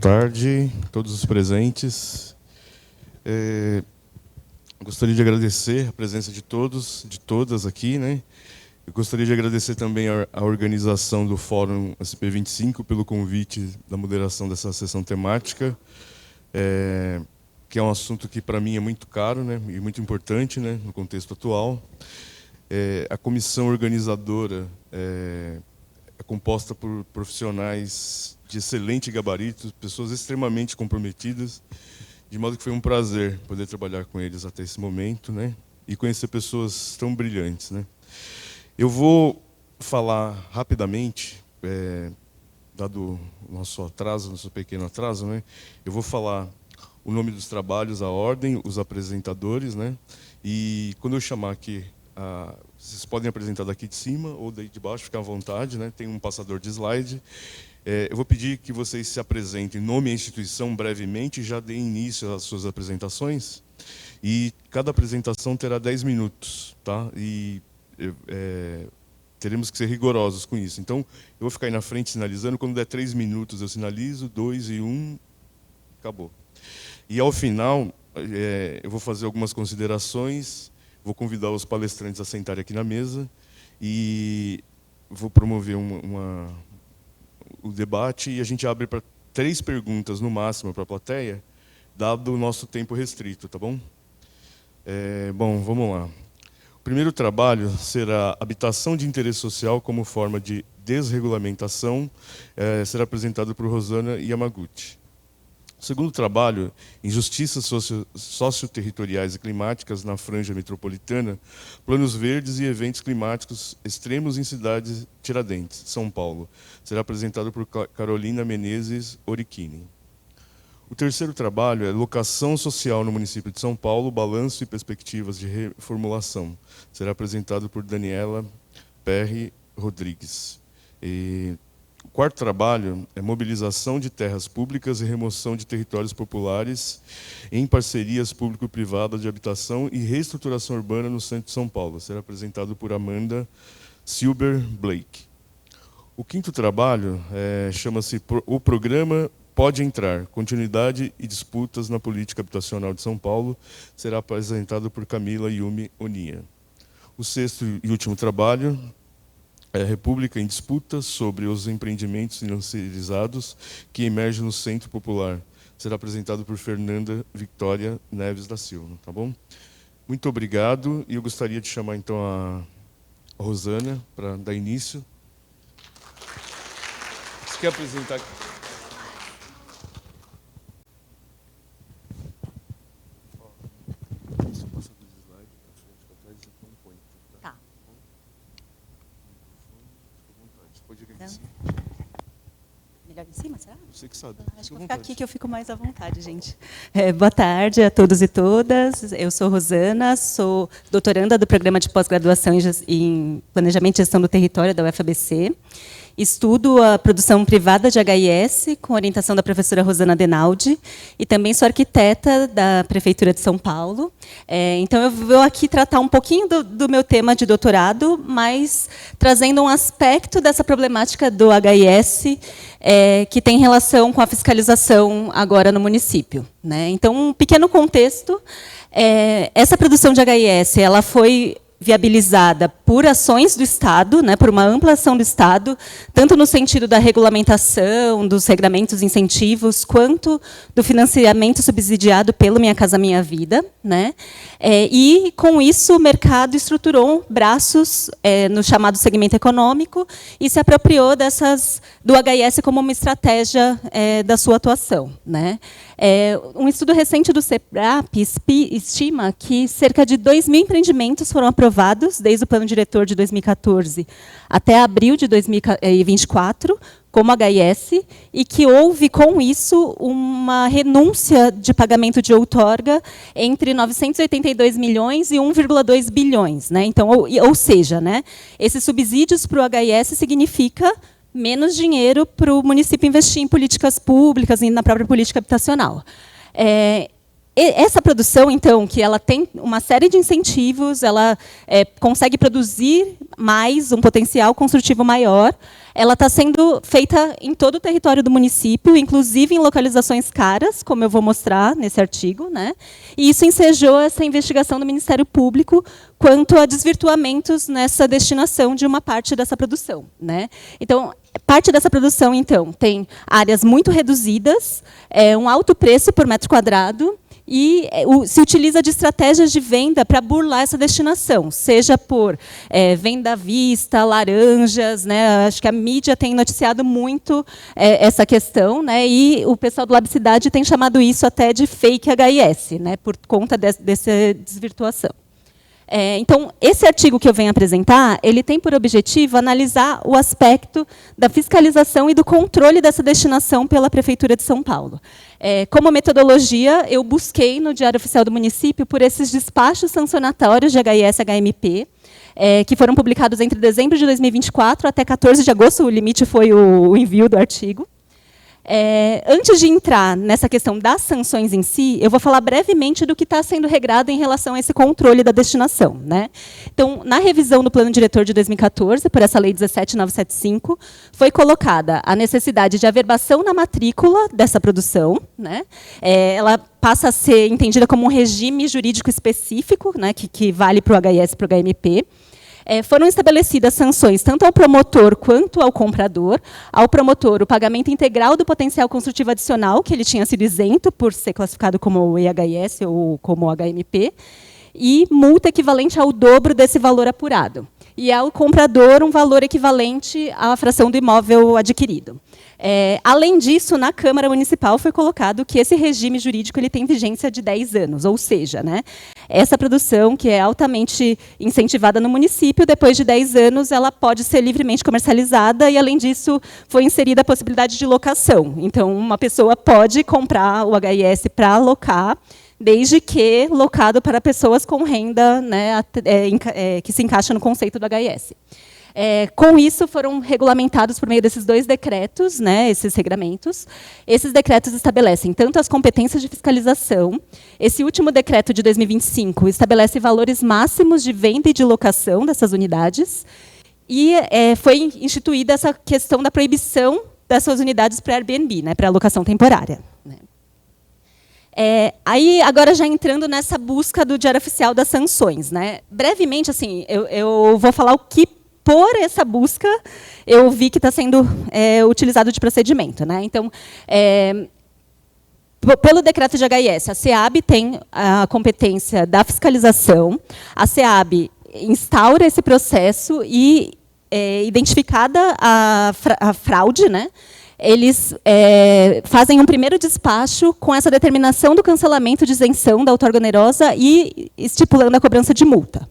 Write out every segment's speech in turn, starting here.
tarde a todos os presentes. Gostaria de agradecer a presença de todos, de todas aqui, né? Eu gostaria de agradecer também a organização do Fórum SP25 pelo convite da moderação dessa sessão temática, que é um assunto que para mim é muito caro, né, e muito importante, né, no contexto atual. A comissão organizadora é composta por profissionais de excelente gabarito, pessoas extremamente comprometidas, de modo que foi um prazer poder trabalhar com eles até esse momento, né, e conhecer pessoas tão brilhantes, né. Eu vou falar rapidamente, dado o nosso atraso, nosso pequeno atraso, né, eu vou falar o nome dos trabalhos, a ordem, os apresentadores, né, e quando eu chamar aqui, vocês podem apresentar daqui de cima ou daí de baixo, fica à vontade, né, tem um passador de slide. Eu vou pedir que vocês se apresentem, nome e instituição brevemente, já deem início às suas apresentações, e cada apresentação terá 10 minutos, tá? E teremos que ser rigorosos com isso. Então, eu vou ficar aí na frente sinalizando, quando der 3 minutos eu sinalizo, 2 e 1, acabou. E ao final, eu vou fazer algumas considerações, vou convidar os palestrantes a sentarem aqui na mesa e vou promover o debate, e a gente abre para 3 perguntas no máximo para a plateia, dado o nosso tempo restrito, tá bom? Bom, vamos lá. O primeiro trabalho será Habitação de Interesse Social como forma de desregulamentação, será apresentado por Rosana Yamaguchi. O segundo trabalho, Injustiças Socioterritoriais e Climáticas na Franja Metropolitana, Planos Verdes e Eventos Climáticos Extremos em Cidades Tiradentes, São Paulo. Será apresentado por Carolina Menezes Orichini. O terceiro trabalho é Locação Social no município de São Paulo, Balanço e Perspectivas de Reformulação. Será apresentado por Daniela Perry Rodrigues. O quarto trabalho é Mobilização de Terras Públicas e Remoção de Territórios Populares em Parcerias Público-Privadas de Habitação e Reestruturação Urbana no centro de São Paulo. Será apresentado por Amanda Silber Blake. O quinto trabalho chama-se O Programa Pode Entrar, Continuidade e Disputas na Política Habitacional de São Paulo. Será apresentado por Camila Yumi Onia. O sexto e último trabalho é República em Disputa sobre os empreendimentos financiarizados que emergem no Centro Popular. Será apresentado por Fernanda Victoria Neves da Silva, tá bom? Muito obrigado, e eu gostaria de chamar então a Rosana para dar início. Você quer apresentar aqui? Melhor em cima, será? Você que sabe. Acho que vou ficar aqui que eu fico mais à vontade, gente. Boa tarde a todos e todas. Eu sou Rosana, sou doutoranda do Programa de Pós-Graduação em Planejamento e Gestão do Território da UFABC. Estudo a produção privada de HIS, com orientação da professora Rosana Denaldi, e também sou arquiteta da Prefeitura de São Paulo. Então, eu vou aqui tratar um pouquinho do meu tema de doutorado, mas trazendo um aspecto dessa problemática do HIS, que tem relação com a fiscalização agora no município, né? Então, um pequeno contexto. Essa produção de HIS, ela foi viabilizada por ações do Estado, né, por uma ampla ação do Estado, tanto no sentido da regulamentação, dos regramentos incentivos, quanto do financiamento subsidiado pelo Minha Casa Minha Vida, né? E, com isso, o mercado estruturou braços no chamado segmento econômico e se apropriou do HIS como uma estratégia da sua atuação, né? Um estudo recente do CEPRAP estima que cerca de 2.000 empreendimentos foram aprovados desde o plano diretor de 2014 até abril de 2024, como HIS, e que houve, com isso, uma renúncia de pagamento de outorga entre 982 milhões e 1,2 bilhões. Né? Então, ou seja, né, esses subsídios para o HIS significa menos dinheiro para o município investir em políticas públicas e na própria política habitacional. Essa produção, então, que ela tem uma série de incentivos, ela consegue produzir mais, um potencial construtivo maior, ela está sendo feita em todo o território do município, inclusive em localizações caras, como eu vou mostrar nesse artigo, né? E isso ensejou essa investigação do Ministério Público quanto a desvirtuamentos nessa destinação de uma parte dessa produção, né? Então, parte dessa produção, então, tem áreas muito reduzidas, um alto preço por metro quadrado, e se utiliza de estratégias de venda para burlar essa destinação, seja por venda à vista, laranjas, né? Acho que a mídia tem noticiado muito essa questão, né? E o pessoal do Labicidade tem chamado isso até de fake HIS, né? Por conta dessa desvirtuação. Então, esse artigo que eu venho apresentar, ele tem por objetivo analisar o aspecto da fiscalização e do controle dessa destinação pela Prefeitura de São Paulo. Como metodologia, eu busquei no Diário Oficial do Município por esses despachos sancionatórios de HIS e HMP, que foram publicados entre dezembro de 2024 até 14 de agosto, o limite foi o envio do artigo. Antes de entrar nessa questão das sanções em si, eu vou falar brevemente do que está sendo regrado em relação a esse controle da destinação, né? Então, na revisão do Plano Diretor de 2014, por essa Lei 17.975, foi colocada a necessidade de averbação na matrícula dessa produção, né? Ela passa a ser entendida como um regime jurídico específico, né, que vale para o HIS e para o HMP. Foram estabelecidas sanções tanto ao promotor quanto ao comprador. Ao promotor, o pagamento integral do potencial construtivo adicional, que ele tinha sido isento por ser classificado como EHIS ou como HMP, e multa equivalente ao dobro desse valor apurado. E ao comprador, um valor equivalente à fração do imóvel adquirido. Além disso, na Câmara Municipal foi colocado que esse regime jurídico ele tem vigência de 10 anos, ou seja, né, essa produção, que é altamente incentivada no município, depois de 10 anos, ela pode ser livremente comercializada e, além disso, foi inserida a possibilidade de locação. Então, uma pessoa pode comprar o HIS para alocar, desde que locado para pessoas com renda, né, que se encaixa no conceito do HIS. Com isso, foram regulamentados por meio desses 2 decretos, né, esses regramentos. Esses decretos estabelecem tanto as competências de fiscalização. Esse último decreto de 2025 estabelece valores máximos de venda e de locação dessas unidades. E foi instituída essa questão da proibição dessas unidades para Airbnb, né, para alocação temporária, né. Aí, agora, já entrando nessa busca do Diário Oficial das sanções, né? Brevemente, assim, eu vou falar o que, por essa busca, eu vi que está sendo utilizado de procedimento, né? Então, pelo decreto de HIS, a SEAB tem a competência da fiscalização, a SEAB instaura esse processo e, identificada a fraude, né, eles fazem um primeiro despacho com essa determinação do cancelamento de isenção da outorga onerosa e estipulando a cobrança de multa.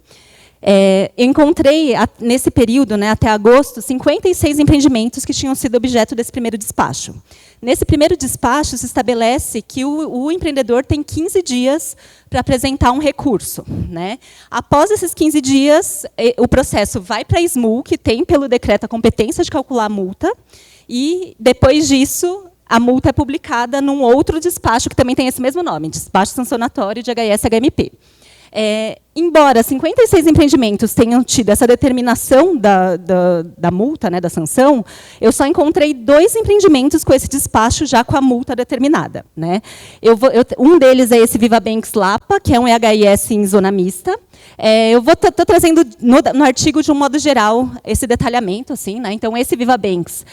Eu encontrei, nesse período, né, até agosto, 56 empreendimentos que tinham sido objeto desse primeiro despacho. Nesse primeiro despacho, se estabelece que o empreendedor tem 15 dias para apresentar um recurso, né? Após esses 15 dias, o processo vai para a SMU, que tem, pelo decreto, a competência de calcular a multa, e, depois disso, a multa é publicada num outro despacho, que também tem esse mesmo nome, Despacho Sancionatório de HIS e HMP. Embora 56 empreendimentos tenham tido essa determinação da multa, né, da sanção, eu só encontrei 2 empreendimentos com esse despacho já com a multa determinada, né? Um deles é esse Viva Banks Lapa, que é um EHIS em zona mista. Eu vou estar trazendo no artigo, de um modo geral, esse detalhamento, assim, né? Então, esse Viva Banks,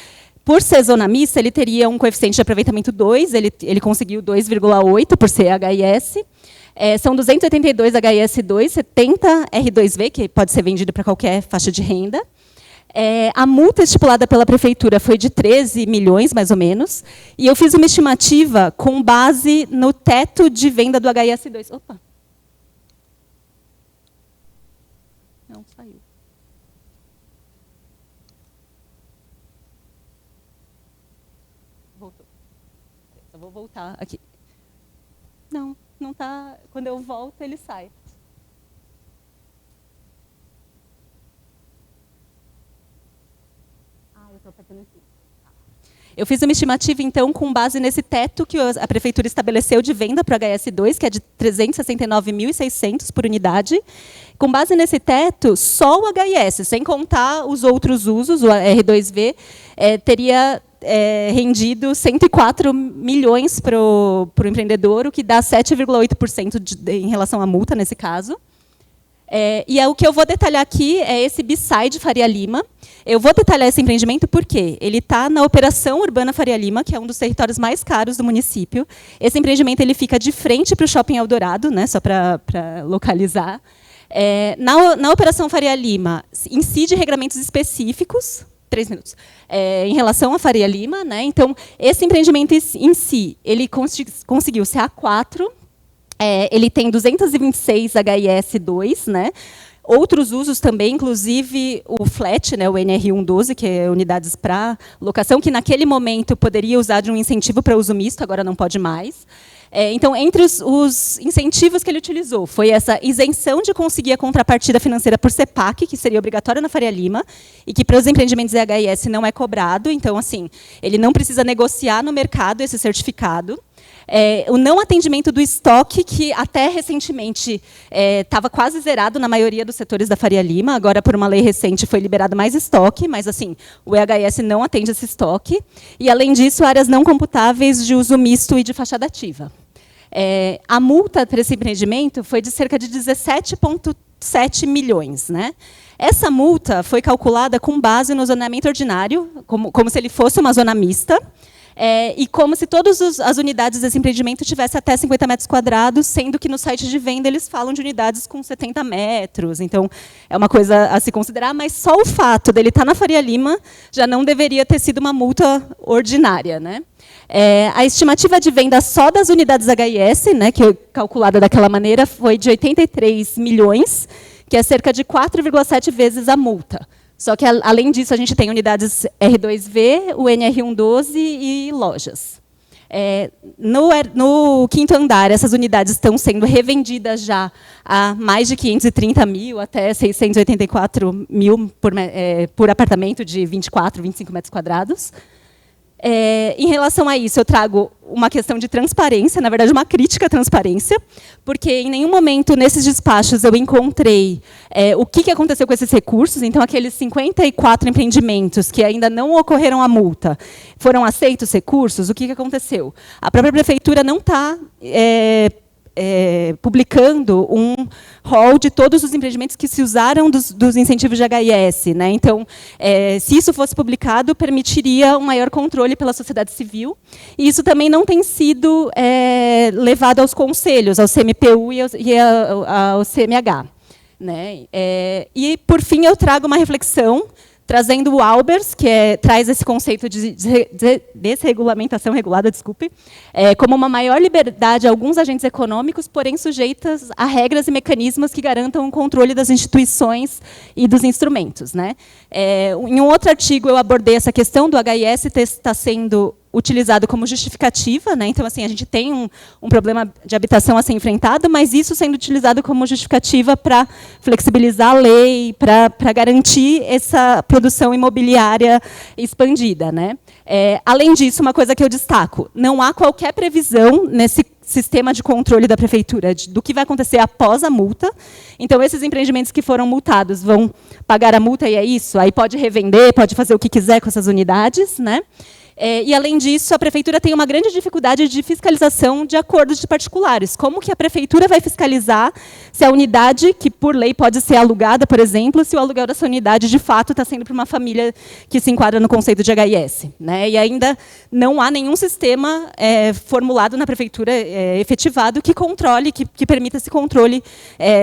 por ser zona mista, ele teria um coeficiente de aproveitamento 2, ele conseguiu 2,8 por ser HIS. São 282 HIS2, 70 R2V, que pode ser vendido para qualquer faixa de renda. A multa estipulada pela prefeitura foi de 13 milhões, mais ou menos, e eu fiz uma estimativa com base no teto de venda do HIS2. Opa! Não, saiu. Voltou. Eu vou voltar aqui. Não está. Quando eu volto, ele sai. Eu estou apertando aqui. Eu fiz uma estimativa, então, com base nesse teto que a prefeitura estabeleceu de venda para o HS2, que é de 369.600 por unidade. Com base nesse teto, só o HS, sem contar os outros usos, o R2V, teria rendido 104 milhões para o empreendedor, o que dá 7,8% em relação à multa, nesse caso. E o que eu vou detalhar aqui é esse B-Side Faria Lima. Eu vou detalhar esse empreendimento porque ele está na Operação Urbana Faria Lima, que é um dos territórios mais caros do município. Esse empreendimento ele fica de frente para o Shopping Eldorado, né, só para localizar. Na Operação Faria Lima, incide regramentos específicos, 3 minutos, em relação à Faria Lima. Né, então, esse empreendimento em si, ele conseguiu ser A4, ele tem 226 HIS2, né? Outros usos também, inclusive o flat, né, o NR112, que é unidades para locação, que naquele momento poderia usar de um incentivo para uso misto, agora não pode mais. Então, entre os incentivos que ele utilizou, foi essa isenção de conseguir a contrapartida financeira por CEPAC, que seria obrigatória na Faria Lima, e que para os empreendimentos EHS não é cobrado. Então, assim, ele não precisa negociar no mercado esse certificado. O não atendimento do estoque, que até recentemente estava quase zerado na maioria dos setores da Faria Lima. Agora, por uma lei recente, foi liberado mais estoque, mas assim, o EHS não atende esse estoque. E, além disso, áreas não computáveis de uso misto e de fachada ativa. A multa para esse empreendimento foi de cerca de 17,7 milhões. Né? Essa multa foi calculada com base no zonamento ordinário, como se ele fosse uma zona mista, e como se todas as unidades desse empreendimento tivessem até 50 metros quadrados, sendo que no site de venda eles falam de unidades com 70 metros. Então, é uma coisa a se considerar, mas só o fato dele estar na Faria Lima já não deveria ter sido uma multa ordinária. Né? A estimativa de venda só das unidades HIS, né, que é calculada daquela maneira, foi de 83 milhões, que é cerca de 4,7 vezes a multa. Só que, além disso, a gente tem unidades R2V, o NR112 e lojas. No quinto andar, essas unidades estão sendo revendidas já a mais de 530 mil, até 684 mil por apartamento de 24, 25 metros quadrados. Em relação a isso, eu trago uma questão de transparência, na verdade, uma crítica à transparência, porque em nenhum momento nesses despachos eu encontrei o que aconteceu com esses recursos. Então, aqueles 54 empreendimentos que ainda não ocorreram a multa, foram aceitos recursos, o que aconteceu? A própria prefeitura não está publicando um rol de todos os empreendimentos que se usaram dos incentivos de HIS. Né? Então, se isso fosse publicado, permitiria um maior controle pela sociedade civil. E isso também não tem sido levado aos conselhos, ao CMPU e ao CMH. Né? E, por fim, eu trago uma reflexão, trazendo o Albers, que traz esse conceito de desregulamentação regulada, desculpe, como uma maior liberdade a alguns agentes econômicos, porém sujeitas a regras e mecanismos que garantam o controle das instituições e dos instrumentos. Né? Em um outro artigo, eu abordei essa questão do HIS estar sendo utilizado como justificativa. Né? Então, assim, a gente tem um problema de habitação a ser enfrentado, mas isso sendo utilizado como justificativa para flexibilizar a lei, para garantir essa produção imobiliária expandida. Né? Além disso, uma coisa que eu destaco, não há qualquer previsão nesse sistema de controle da prefeitura do que vai acontecer após a multa. Então, esses empreendimentos que foram multados vão pagar a multa e é isso, aí pode revender, pode fazer o que quiser com essas unidades. Né? E, além disso, a prefeitura tem uma grande dificuldade de fiscalização de acordos de particulares. Como que a prefeitura vai fiscalizar se a unidade, que por lei pode ser alugada, por exemplo, se o aluguel dessa unidade, de fato, está sendo para uma família que se enquadra no conceito de HIS? Né? E ainda não há nenhum sistema formulado na prefeitura, efetivado, que controle, que permita esse controle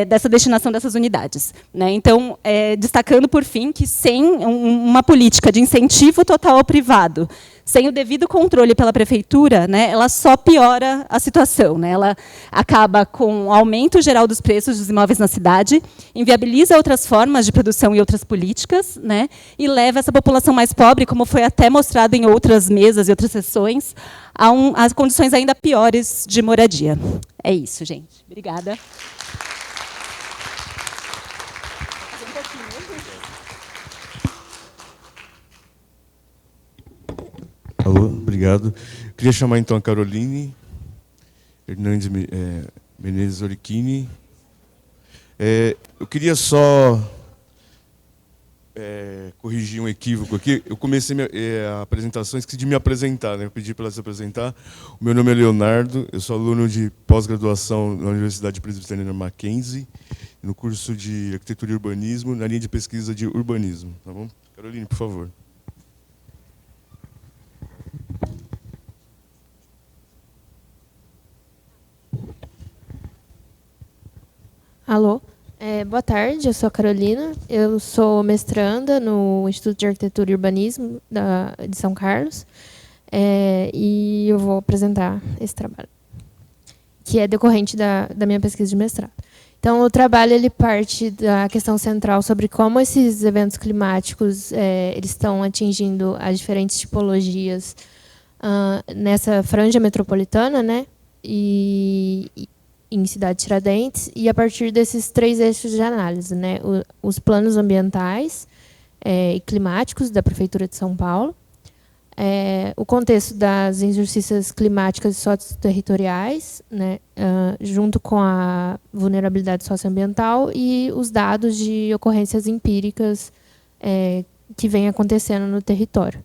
dessa destinação dessas unidades. Né? Então, destacando, por fim, que sem uma política de incentivo total ao privado, sem o devido controle pela prefeitura, né, ela só piora a situação. Né? Ela acaba com o aumento geral dos preços dos imóveis na cidade, inviabiliza outras formas de produção e outras políticas, né, e leva essa população mais pobre, como foi até mostrado em outras mesas e outras sessões, a condições ainda piores de moradia. É isso, gente. Obrigada. Alô, obrigado. Queria chamar então a Caroline Hernandes Menezes Orichini. Eu queria só corrigir um equívoco aqui. Eu comecei a apresentação, esqueci de me apresentar, né? Eu pedi para ela se apresentar. O meu nome é Leonardo, eu sou aluno de pós-graduação na Universidade Presbiteriana Mackenzie, no curso de Arquitetura e Urbanismo, na linha de pesquisa de Urbanismo. Tá bom? Caroline, por favor. Alô, boa tarde, eu sou a Carolina, eu sou mestranda no Instituto de Arquitetura e Urbanismo de São Carlos, e eu vou apresentar esse trabalho, que é decorrente da minha pesquisa de mestrado. Então, o trabalho ele parte da questão central sobre como esses eventos climáticos eles estão atingindo as diferentes tipologias nessa franja metropolitana, né, e em Cidade Tiradentes, e a partir desses 3 eixos de análise, né, os planos ambientais e climáticos da Prefeitura de São Paulo, o contexto das injustiças climáticas e socioterritoriais, né, junto com a vulnerabilidade socioambiental e os dados de ocorrências empíricas que vêm acontecendo no território.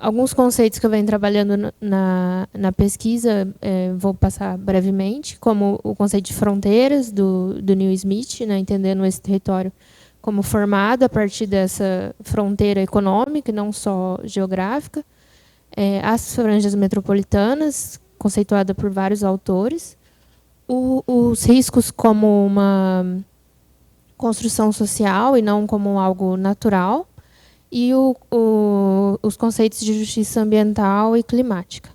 Alguns conceitos que eu venho trabalhando na pesquisa, vou passar brevemente, como o conceito de fronteiras, do Neil Smith, né, entendendo esse território como formado a partir dessa fronteira econômica, e não só geográfica. As franjas metropolitanas, conceituada por vários autores. Os riscos como uma construção social e não como algo natural. E os conceitos de justiça ambiental e climática.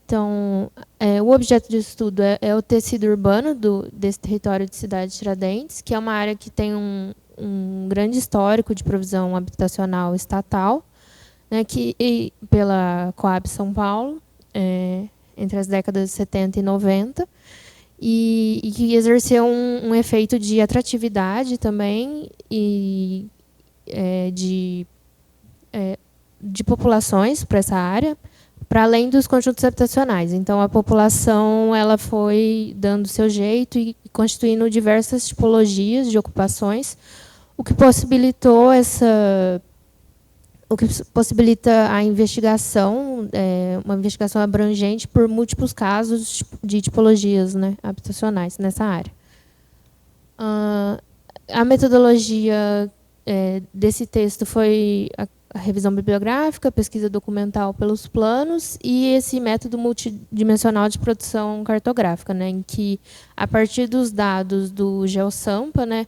Então, o objeto de estudo é o tecido urbano desse território de Cidade Tiradentes, que é uma área que tem um grande histórico de provisão habitacional estatal, né, pela Coab São Paulo, entre as décadas de 70 e 90, e que exerceu um efeito de atratividade também e de populações para essa área, para além dos conjuntos habitacionais. Então, a população ela foi dando seu jeito e constituindo diversas tipologias de ocupações, o que possibilita a investigação, uma investigação abrangente por múltiplos casos de tipologias, né, habitacionais nessa área. A metodologia desse texto foi a revisão bibliográfica, a pesquisa documental pelos planos e esse método multidimensional de produção cartográfica, né, em que, a partir dos dados do GeoSampa, né,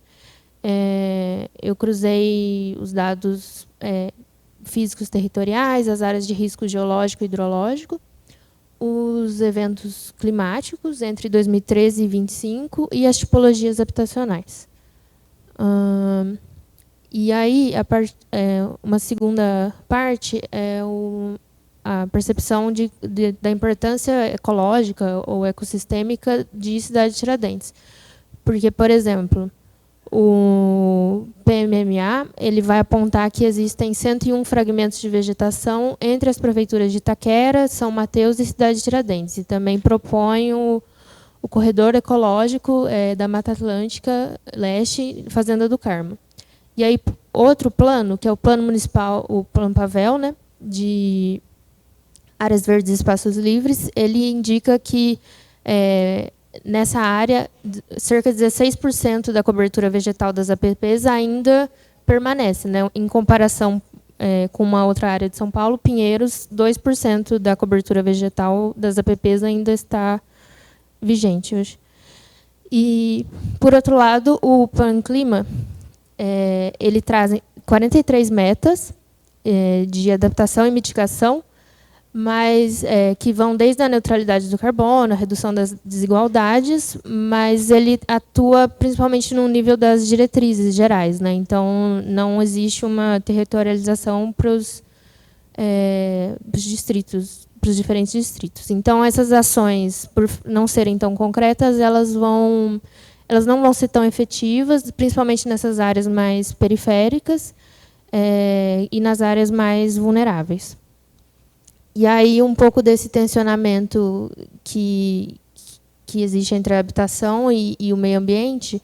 eu cruzei os dados físicos territoriais, as áreas de risco geológico e hidrológico, os eventos climáticos entre 2013 e 2025 e as tipologias habitacionais. E aí, uma segunda parte é a percepção da importância ecológica ou ecossistêmica de Cidade Tiradentes. Porque, por exemplo, o PMMA ele vai apontar que existem 101 fragmentos de vegetação entre as prefeituras de Itaquera, São Mateus e Cidade Tiradentes. E também propõe o corredor ecológico da Mata Atlântica Leste, Fazenda do Carmo. E aí, outro plano, que é o plano municipal, o plano Pavel, né, de áreas verdes e espaços livres, ele indica que, nessa área, cerca de 16% da cobertura vegetal das APPs ainda permanece, né, em comparação com uma outra área de São Paulo, Pinheiros, 2% da cobertura vegetal das APPs ainda está vigente hoje. E, por outro lado, o Plano Clima, ele traz 43 metas de adaptação e mitigação, mas que vão desde a neutralidade do carbono, a redução das desigualdades, mas ele atua principalmente no nível das diretrizes gerais, né? Então, não existe uma territorialização para os distritos, para os diferentes distritos. Então, essas ações, por não serem tão concretas, elas não vão ser tão efetivas, principalmente nessas áreas mais periféricas e nas áreas mais vulneráveis. E aí um pouco desse tensionamento que existe entre a habitação e o meio ambiente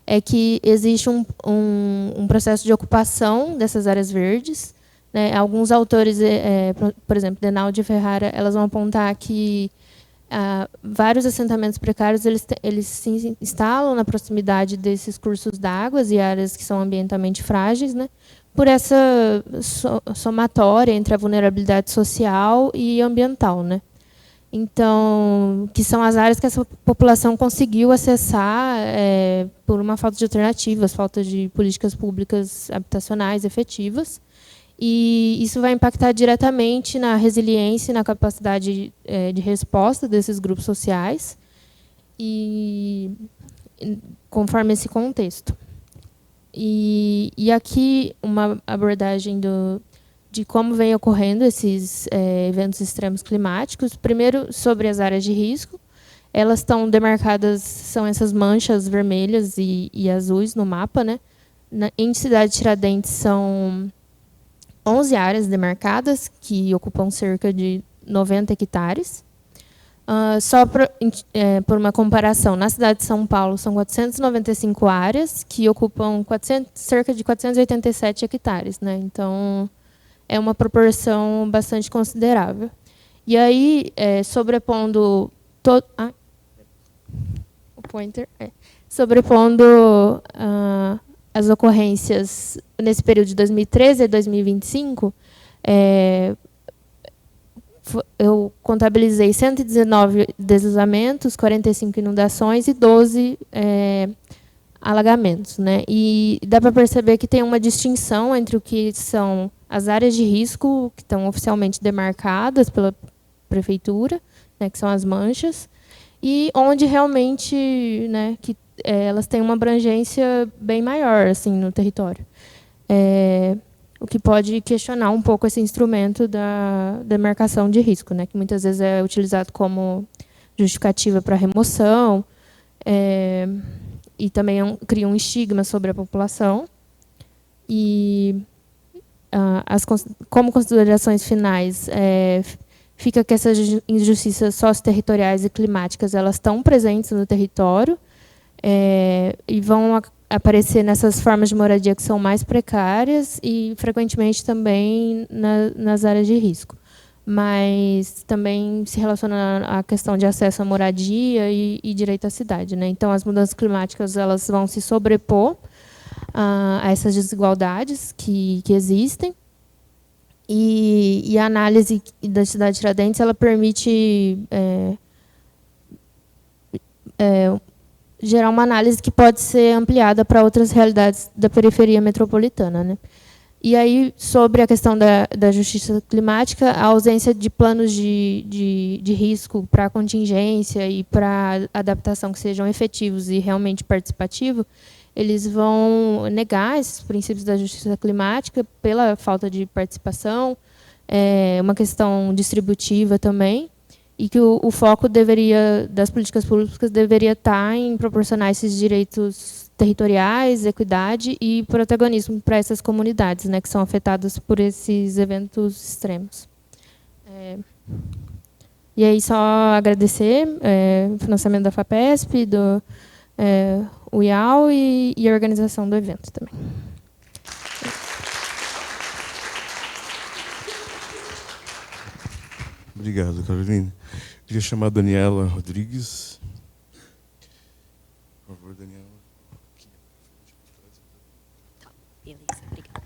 é que existe um processo de ocupação dessas áreas verdes, né? Alguns autores, por exemplo, Denaldi e Ferrara, elas vão apontar que vários assentamentos precários eles se instalam na proximidade desses cursos d'água e áreas que são ambientalmente frágeis, né? Por essa somatória entre a vulnerabilidade social e ambiental, né? Então, que são as áreas que essa população conseguiu acessar por uma falta de alternativas, falta de políticas públicas habitacionais efetivas. E isso vai impactar diretamente na resiliência e na capacidade de resposta desses grupos sociais, e conforme esse contexto. E aqui uma abordagem de como vem ocorrendo esses eventos extremos climáticos. Primeiro, sobre as áreas de risco. Elas estão demarcadas, são essas manchas vermelhas e azuis no mapa, né? Em Cidade Tiradentes são 11 áreas demarcadas, que ocupam cerca de 90 hectares. Só por uma comparação, na cidade de São Paulo são 495 áreas, que ocupam cerca de 487 hectares, né? Então, é uma proporção bastante considerável. E aí, sobrepondo as ocorrências nesse período de 2013 a 2025, eu contabilizei 119 deslizamentos, 45 inundações e 12 alagamentos, né? E dá para perceber que tem uma distinção entre o que são as áreas de risco, que estão oficialmente demarcadas pela prefeitura, né, que são as manchas, e onde realmente, né, que elas têm uma abrangência bem maior assim, no território. O que pode questionar um pouco esse instrumento da demarcação de risco, né, que muitas vezes é utilizado como justificativa para remoção, e também cria um estigma sobre a população. E como considerações finais, fica que essas injustiças socioterritoriais e climáticas elas estão presentes no território, e vão aparecer nessas formas de moradia que são mais precárias e, frequentemente, também nas áreas de risco. Mas também se relaciona à questão de acesso à moradia e direito à cidade, né? Então, as mudanças climáticas elas vão se sobrepor a essas desigualdades que existem. E a análise da cidade de Tiradentes ela permite gerar uma análise que pode ser ampliada para outras realidades da periferia metropolitana, né? E aí, sobre a questão da justiça climática, a ausência de planos de risco para contingência e para adaptação que sejam efetivos e realmente participativos, eles vão negar esses princípios da justiça climática pela falta de participação, uma questão distributiva também, e que o foco das políticas públicas deveria estar em proporcionar esses direitos territoriais, equidade e protagonismo para essas comunidades, né, que são afetadas por esses eventos extremos. E aí só agradecer o financiamento da FAPESP, do UIAL e a organização do evento também. Obrigado, Carolina. Queria chamar a Daniela Rodrigues. Por favor, Daniela. Beleza, obrigada.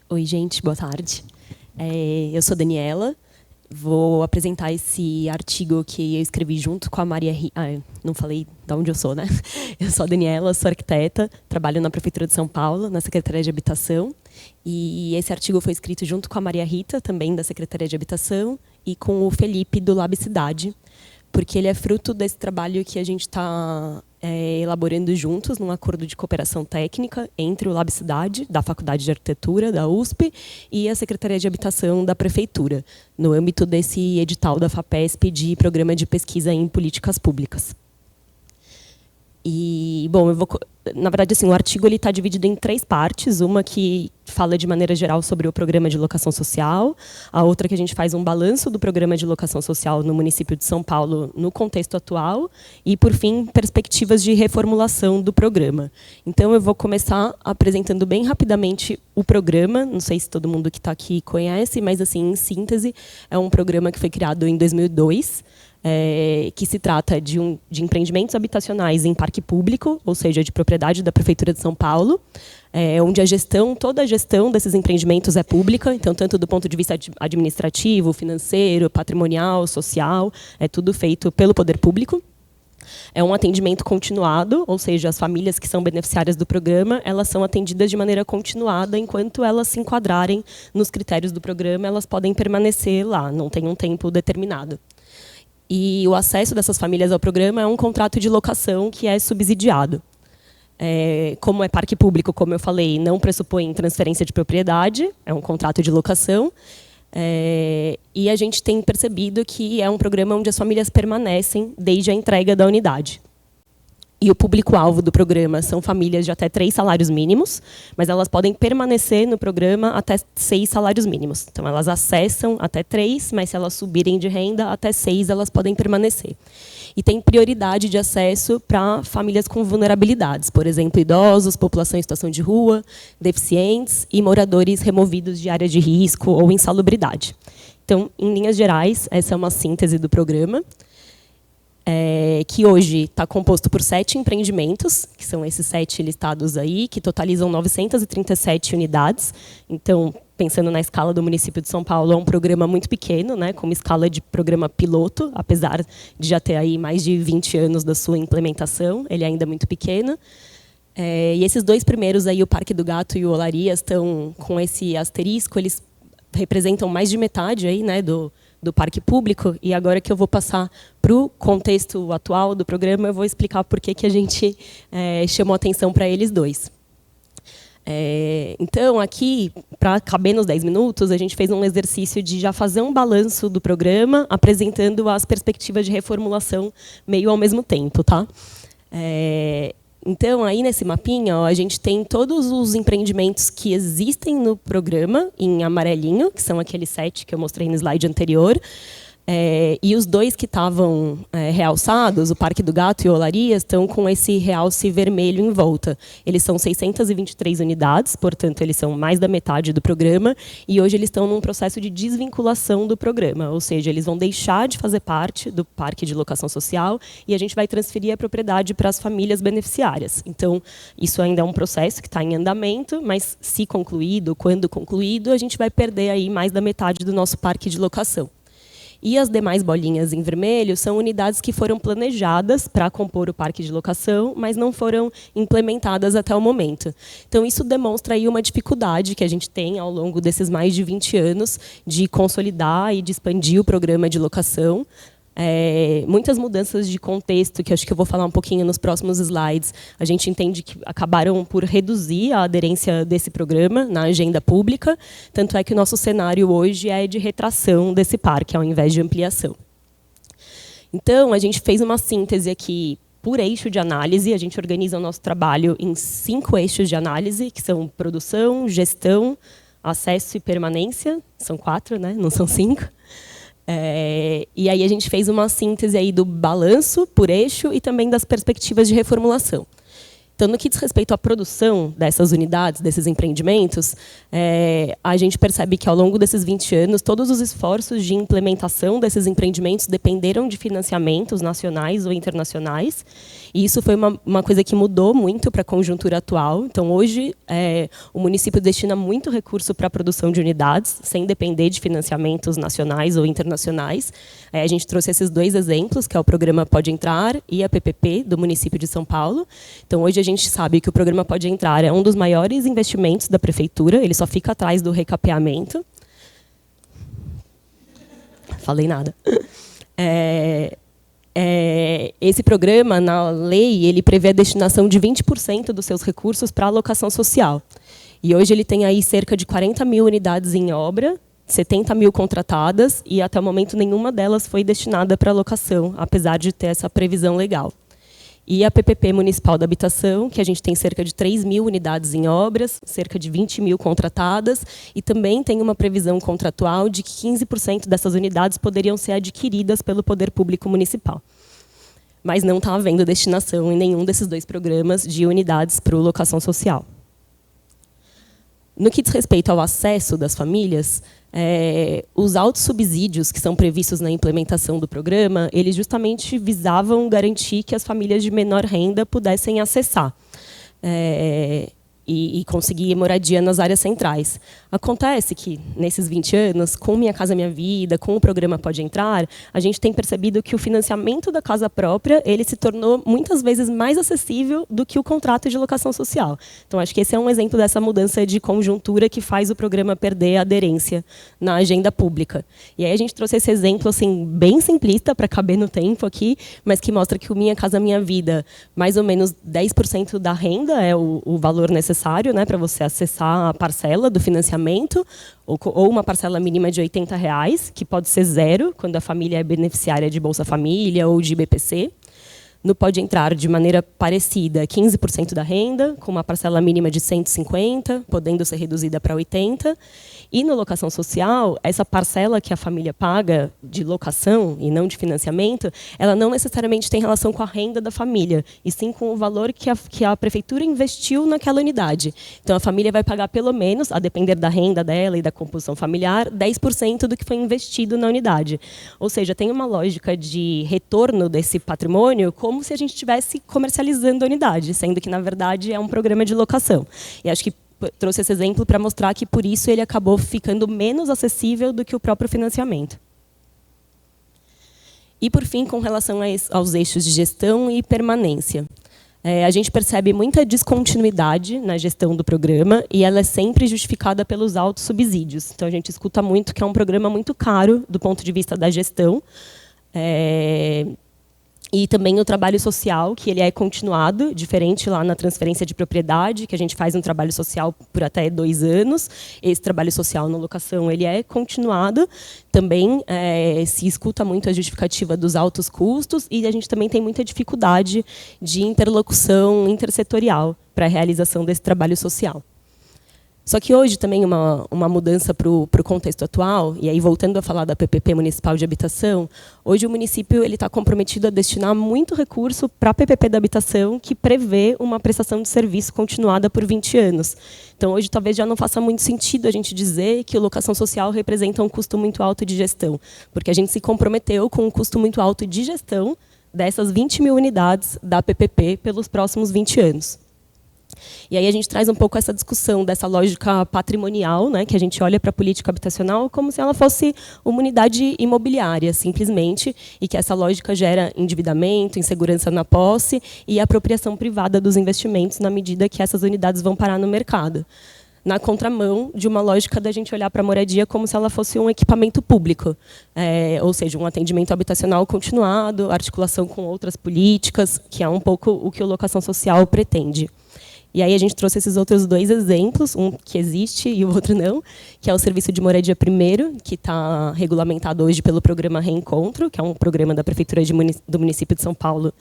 Oi, gente, boa tarde. Eu sou Daniela. Vou apresentar esse artigo que eu escrevi junto com a Maria Rita. Não falei de onde eu sou, né? Eu sou a Daniela, sou arquiteta, trabalho na Prefeitura de São Paulo, na Secretaria de Habitação. E esse artigo foi escrito junto com a Maria Rita, também da Secretaria de Habitação, e com o Felipe, do Lab Cidade, porque ele é fruto desse trabalho que a gente está elaborando juntos, num acordo de cooperação técnica entre o Lab Cidade, da Faculdade de Arquitetura, da USP, e a Secretaria de Habitação da Prefeitura, no âmbito desse edital da FAPESP de Programa de Pesquisa em Políticas Públicas. E, bom, na verdade, assim, o artigo está dividido em 3 partes. Uma que fala de maneira geral sobre o programa de locação social, a outra que a gente faz um balanço do programa de locação social no município de São Paulo no contexto atual e, por fim, perspectivas de reformulação do programa. Então, eu vou começar apresentando bem rapidamente o programa. Não sei se todo mundo que está aqui conhece, mas, assim, em síntese, é um programa que foi criado em 2002, que se trata de empreendimentos habitacionais em parque público, ou seja, de propriedade da Prefeitura de São Paulo, onde toda a gestão desses empreendimentos é pública, então, tanto do ponto de vista administrativo, financeiro, patrimonial, social, é tudo feito pelo poder público. É um atendimento continuado, ou seja, as famílias que são beneficiárias do programa, elas são atendidas de maneira continuada, enquanto elas se enquadrarem nos critérios do programa, elas podem permanecer lá, não tem um tempo determinado. E o acesso dessas famílias ao programa é um contrato de locação que é subsidiado. Como é parque público, como eu falei, não pressupõe transferência de propriedade, é um contrato de locação. E a gente tem percebido que é um programa onde as famílias permanecem desde a entrega da unidade. E o público-alvo do programa são famílias de até 3 salários mínimos, mas elas podem permanecer no programa até 6 salários mínimos. Então, elas acessam até 3, mas se elas subirem de renda, até 6 elas podem permanecer. E tem prioridade de acesso para famílias com vulnerabilidades, por exemplo, idosos, população em situação de rua, deficientes e moradores removidos de áreas de risco ou insalubridade. Então, em linhas gerais, essa é uma síntese do programa. Que hoje está composto por 7 empreendimentos, que são esses 7 listados aí, que totalizam 937 unidades. Então, pensando na escala do município de São Paulo, é um programa muito pequeno, né, com uma escala de programa piloto, apesar de já ter aí mais de 20 anos da sua implementação, ele é ainda muito pequeno. E esses 2 primeiros, aí, o Parque do Gato e o Olarias, estão com esse asterisco, eles representam mais de metade aí, né, do parque público, e agora que eu vou passar para o contexto atual do programa, eu vou explicar por que a gente chamou atenção para eles 2. Então, aqui, para caber nos 10 minutos, a gente fez um exercício de já fazer um balanço do programa, apresentando as perspectivas de reformulação meio ao mesmo tempo. Tá? Então, aí nesse mapinha, ó, a gente tem todos os empreendimentos que existem no programa, em amarelinho, que são aqueles 7 que eu mostrei no slide anterior. E os 2 que estavam realçados, o Parque do Gato e o Olarias, estão com esse realce vermelho em volta. Eles são 623 unidades, portanto, eles são mais da metade do programa, e hoje eles estão num processo de desvinculação do programa, ou seja, eles vão deixar de fazer parte do parque de locação social e a gente vai transferir a propriedade para as famílias beneficiárias. Então, isso ainda é um processo que está em andamento, mas se concluído, quando concluído, a gente vai perder aí mais da metade do nosso parque de locação. E as demais bolinhas em vermelho são unidades que foram planejadas para compor o parque de locação, mas não foram implementadas até o momento. Então, isso demonstra aí uma dificuldade que a gente tem ao longo desses mais de 20 anos de consolidar e de expandir o programa de locação. Muitas mudanças de contexto, que acho que eu vou falar um pouquinho nos próximos slides, a gente entende que acabaram por reduzir a aderência desse programa na agenda pública, tanto é que o nosso cenário hoje é de retração desse parque, ao invés de ampliação. Então, a gente fez uma síntese aqui por eixo de análise, a gente organiza o nosso trabalho em 5 eixos de análise, que são produção, gestão, acesso e permanência, são 4, né? Não são 5. E aí a gente fez uma síntese aí do balanço por eixo e também das perspectivas de reformulação. Então, no que diz respeito à produção dessas unidades, desses empreendimentos, a gente percebe que, ao longo desses 20 anos, todos os esforços de implementação desses empreendimentos dependeram de financiamentos nacionais ou internacionais. E isso foi uma coisa que mudou muito para a conjuntura atual. Então, hoje, o município destina muito recurso para a produção de unidades, sem depender de financiamentos nacionais ou internacionais. A gente trouxe esses 2 exemplos, que é o programa Pode Entrar e a PPP do município de São Paulo. Então, hoje a gente sabe que o programa Pode Entrar é um dos maiores investimentos da prefeitura, ele só fica atrás do recapeamento. Falei nada. Esse programa, na lei, ele prevê a destinação de 20% dos seus recursos para a alocação social. E hoje ele tem aí cerca de 40 mil unidades em obra, 70 mil contratadas, e até o momento nenhuma delas foi destinada para alocação, apesar de ter essa previsão legal. E a PPP Municipal da Habitação, que a gente tem cerca de 3.000 unidades em obras, cerca de 20.000 contratadas, e também tem uma previsão contratual de que 15% dessas unidades poderiam ser adquiridas pelo Poder Público Municipal. Mas não está havendo destinação em nenhum desses 2 programas de unidades para locação social. No que diz respeito ao acesso das famílias, os altos subsídios que são previstos na implementação do programa, eles justamente visavam garantir que as famílias de menor renda pudessem acessar e conseguir moradia nas áreas centrais. Acontece que, nesses 20 anos, com Minha Casa Minha Vida, com o programa Pode Entrar, a gente tem percebido que o financiamento da casa própria ele se tornou, muitas vezes, mais acessível do que o contrato de locação social. Então, acho que esse é um exemplo dessa mudança de conjuntura que faz o programa perder a aderência na agenda pública. E aí a gente trouxe esse exemplo assim, bem simplista, para caber no tempo aqui, mas que mostra que o Minha Casa Minha Vida, mais ou menos 10% da renda é o valor necessário, né, para você acessar a parcela do financiamento, ou uma parcela mínima de R$80, que pode ser 0, quando a família é beneficiária de Bolsa Família ou de BPC. No Pode Entrar, de maneira parecida, 15% da renda, com uma parcela mínima de 150, podendo ser reduzida para 80. E no Locação Social, essa parcela que a família paga de locação e não de financiamento, ela não necessariamente tem relação com a renda da família, e sim com o valor que a prefeitura investiu naquela unidade. Então, a família vai pagar pelo menos, a depender da renda dela e da composição familiar, 10% do que foi investido na unidade. Ou seja, tem uma lógica de retorno desse patrimônio como se a gente estivesse comercializando a unidade, sendo que, na verdade, é um programa de locação. E acho que trouxe esse exemplo para mostrar que, por isso, ele acabou ficando menos acessível do que o próprio financiamento. E, por fim, com relação aos eixos de gestão e permanência. A gente percebe muita descontinuidade na gestão do programa e ela é sempre justificada pelos altos subsídios. Então, a gente escuta muito que é um programa muito caro do ponto de vista da gestão. E também o trabalho social, que ele é continuado, diferente lá na transferência de propriedade, que a gente faz um trabalho social por até 2 anos. Esse trabalho social na locação ele é continuado. Também se escuta muito a justificativa dos altos custos e a gente também tem muita dificuldade de interlocução intersetorial para a realização desse trabalho social. Só que hoje também uma mudança para o contexto atual, e aí voltando a falar da PPP Municipal de Habitação, hoje o município está comprometido a destinar muito recurso para a PPP da Habitação, que prevê uma prestação de serviço continuada por 20 anos. Então, hoje talvez já não faça muito sentido a gente dizer que a locação social representa um custo muito alto de gestão, porque a gente se comprometeu com um custo muito alto de gestão dessas 20.000 unidades da PPP pelos próximos 20 anos. E aí a gente traz um pouco essa discussão dessa lógica patrimonial, né, que a gente olha para a política habitacional como se ela fosse uma unidade imobiliária, simplesmente, e que essa lógica gera endividamento, insegurança na posse e apropriação privada dos investimentos na medida que essas unidades vão parar no mercado. Na contramão de uma lógica da gente olhar para a moradia como se ela fosse um equipamento público, ou seja, um atendimento habitacional continuado, articulação com outras políticas, que é um pouco o que a locação social pretende. E aí a gente trouxe esses outros 2 exemplos, um que existe e o outro não, que é o Serviço de Moradia Primeiro, que está regulamentado hoje pelo programa Reencontro, que é um programa da Prefeitura do município de São Paulo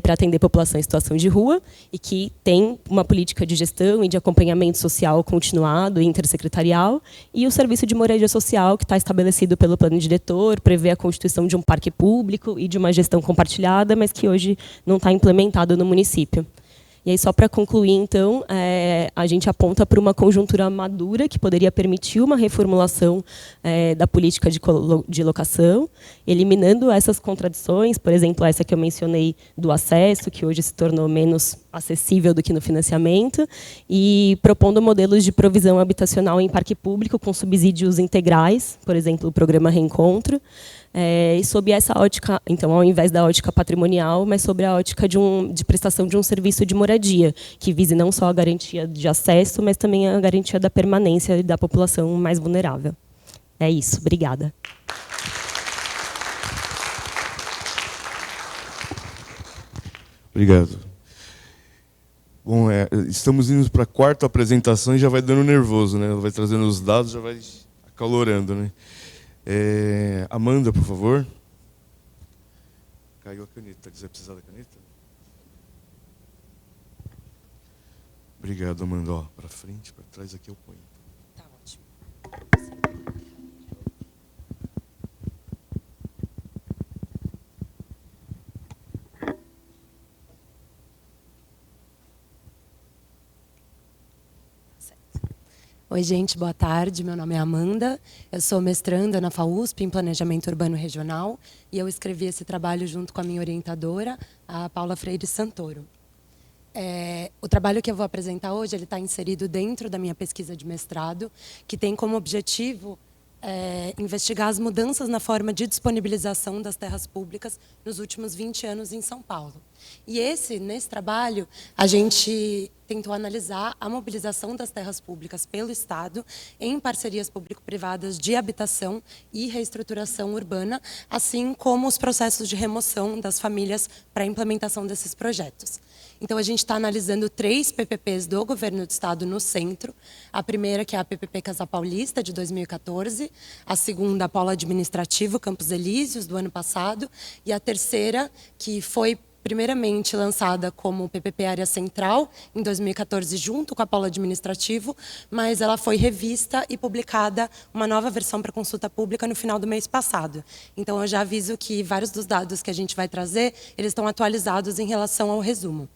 para atender a população em situação de rua, e que tem uma política de gestão e de acompanhamento social continuado e intersecretarial, e o Serviço de Moradia Social, que está estabelecido pelo plano diretor, prevê a constituição de um parque público e de uma gestão compartilhada, mas que hoje não está implementado no município. E aí, só para concluir, então, a gente aponta para uma conjuntura madura que poderia permitir uma reformulação da política de locação, eliminando essas contradições, por exemplo, essa que eu mencionei do acesso, que hoje se tornou menos acessível do que no financiamento, e propondo modelos de provisão habitacional em parque público com subsídios integrais, por exemplo, o programa Reencontro, e sob essa ótica, então, ao invés da ótica patrimonial, mas sobre a ótica de prestação de um serviço de moradia, que vise não só a garantia de acesso, mas também a garantia da permanência da população mais vulnerável. É isso. Obrigada. Obrigado. Bom, estamos indo para a 4ª apresentação e já vai dando nervoso, né? Vai trazendo os dados, já vai acalorando, né? Amanda, por favor. Caiu a caneta. Você vai precisar da caneta? Obrigado, Amanda. Ó, para frente, para trás, aqui eu ponho. Tá ótimo. Oi, gente, boa tarde. Meu nome é Amanda. Eu sou mestranda na FAUSP em Planejamento Urbano Regional e eu escrevi esse trabalho junto com a minha orientadora, a Paula Freire Santoro. O trabalho que eu vou apresentar hoje ele está inserido dentro da minha pesquisa de mestrado, que tem como objetivo investigar as mudanças na forma de disponibilização das terras públicas nos últimos 20 anos em São Paulo. E nesse trabalho, a gente tentou analisar a mobilização das terras públicas pelo Estado em parcerias público-privadas de habitação e reestruturação urbana, assim como os processos de remoção das famílias para a implementação desses projetos. Então, a gente está analisando 3 PPPs do governo do Estado no centro. A primeira, que é a PPP Casa Paulista, de 2014. A segunda, a Polo Administrativo Campos Elíseos, do ano passado. E a terceira, que foi primeiramente lançada como PPP Área Central, em 2014, junto com a Polo Administrativo, mas ela foi revista e publicada uma nova versão para consulta pública no final do mês passado. Então, eu já aviso que vários dos dados que a gente vai trazer, eles estão atualizados em relação ao resumo.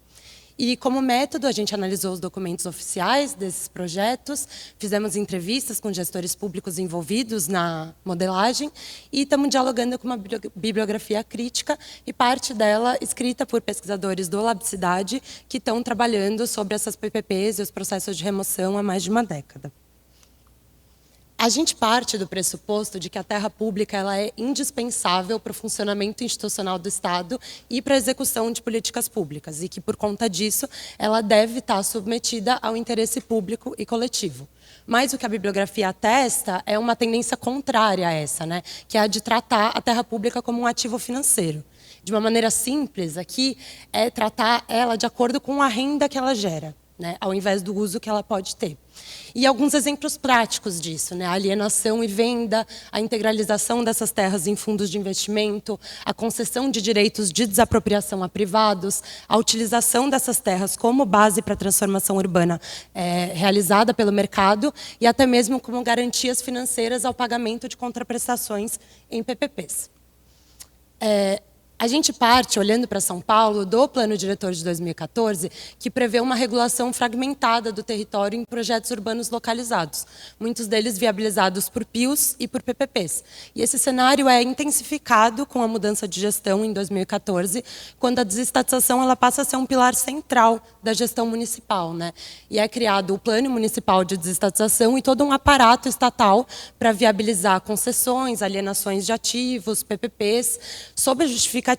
E, como método, a gente analisou os documentos oficiais desses projetos, fizemos entrevistas com gestores públicos envolvidos na modelagem e estamos dialogando com uma bibliografia crítica e parte dela escrita por pesquisadores do Labcidade que estão trabalhando sobre essas PPPs e os processos de remoção há mais de uma década. A gente parte do pressuposto de que a terra pública ela é indispensável para o funcionamento institucional do Estado e para a execução de políticas públicas, e que, por conta disso, ela deve estar submetida ao interesse público e coletivo. Mas o que a bibliografia atesta é uma tendência contrária a essa, né? Que é a de tratar a terra pública como um ativo financeiro. De uma maneira simples, aqui, é tratar ela de acordo com a renda que ela gera, né? Ao invés do uso que ela pode ter. E alguns exemplos práticos disso, né? A alienação e venda, a integralização dessas terras em fundos de investimento, a concessão de direitos de desapropriação a privados, a utilização dessas terras como base para a transformação urbana realizada pelo mercado e até mesmo como garantias financeiras ao pagamento de contraprestações em PPPs. A gente parte, olhando para São Paulo, do Plano Diretor de 2014, que prevê uma regulação fragmentada do território em projetos urbanos localizados, muitos deles viabilizados por PIOs e por PPPs. E esse cenário é intensificado com a mudança de gestão em 2014, quando a desestatização ela passa a ser um pilar central da gestão municipal, né? E é criado o Plano Municipal de Desestatização e todo um aparato estatal para viabilizar concessões, alienações de ativos, PPPs, sob a justificativa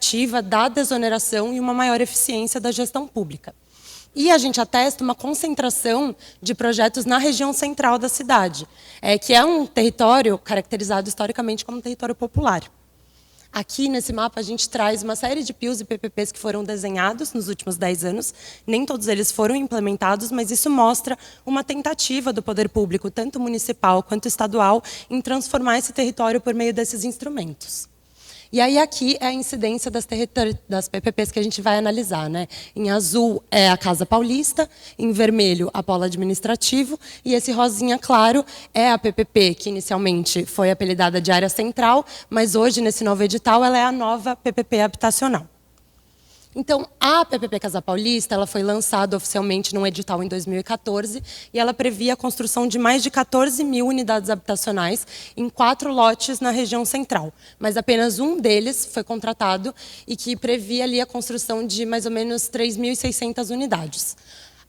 da desoneração e uma maior eficiência da gestão pública. E a gente atesta uma concentração de projetos na região central da cidade, que é um território caracterizado historicamente como um território popular. Aqui, nesse mapa, a gente traz uma série de PIOs e PPPs que foram desenhados nos últimos 10 anos. Nem todos eles foram implementados, mas isso mostra uma tentativa do poder público, tanto municipal quanto estadual, em transformar esse território por meio desses instrumentos. E aí aqui é a incidência das PPPs que a gente vai analisar, né? Em azul é a Casa Paulista, em vermelho a Polo Administrativo e esse rosinha claro é a PPP que inicialmente foi apelidada de Área Central, mas hoje nesse novo edital ela é a nova PPP habitacional. Então, a PPP Casa Paulista ela foi lançada oficialmente num edital em 2014 e ela previa a construção de mais de 14 mil unidades habitacionais em 4 lotes na região central. Mas apenas um deles foi contratado e que previa ali a construção de mais ou menos 3.600 unidades.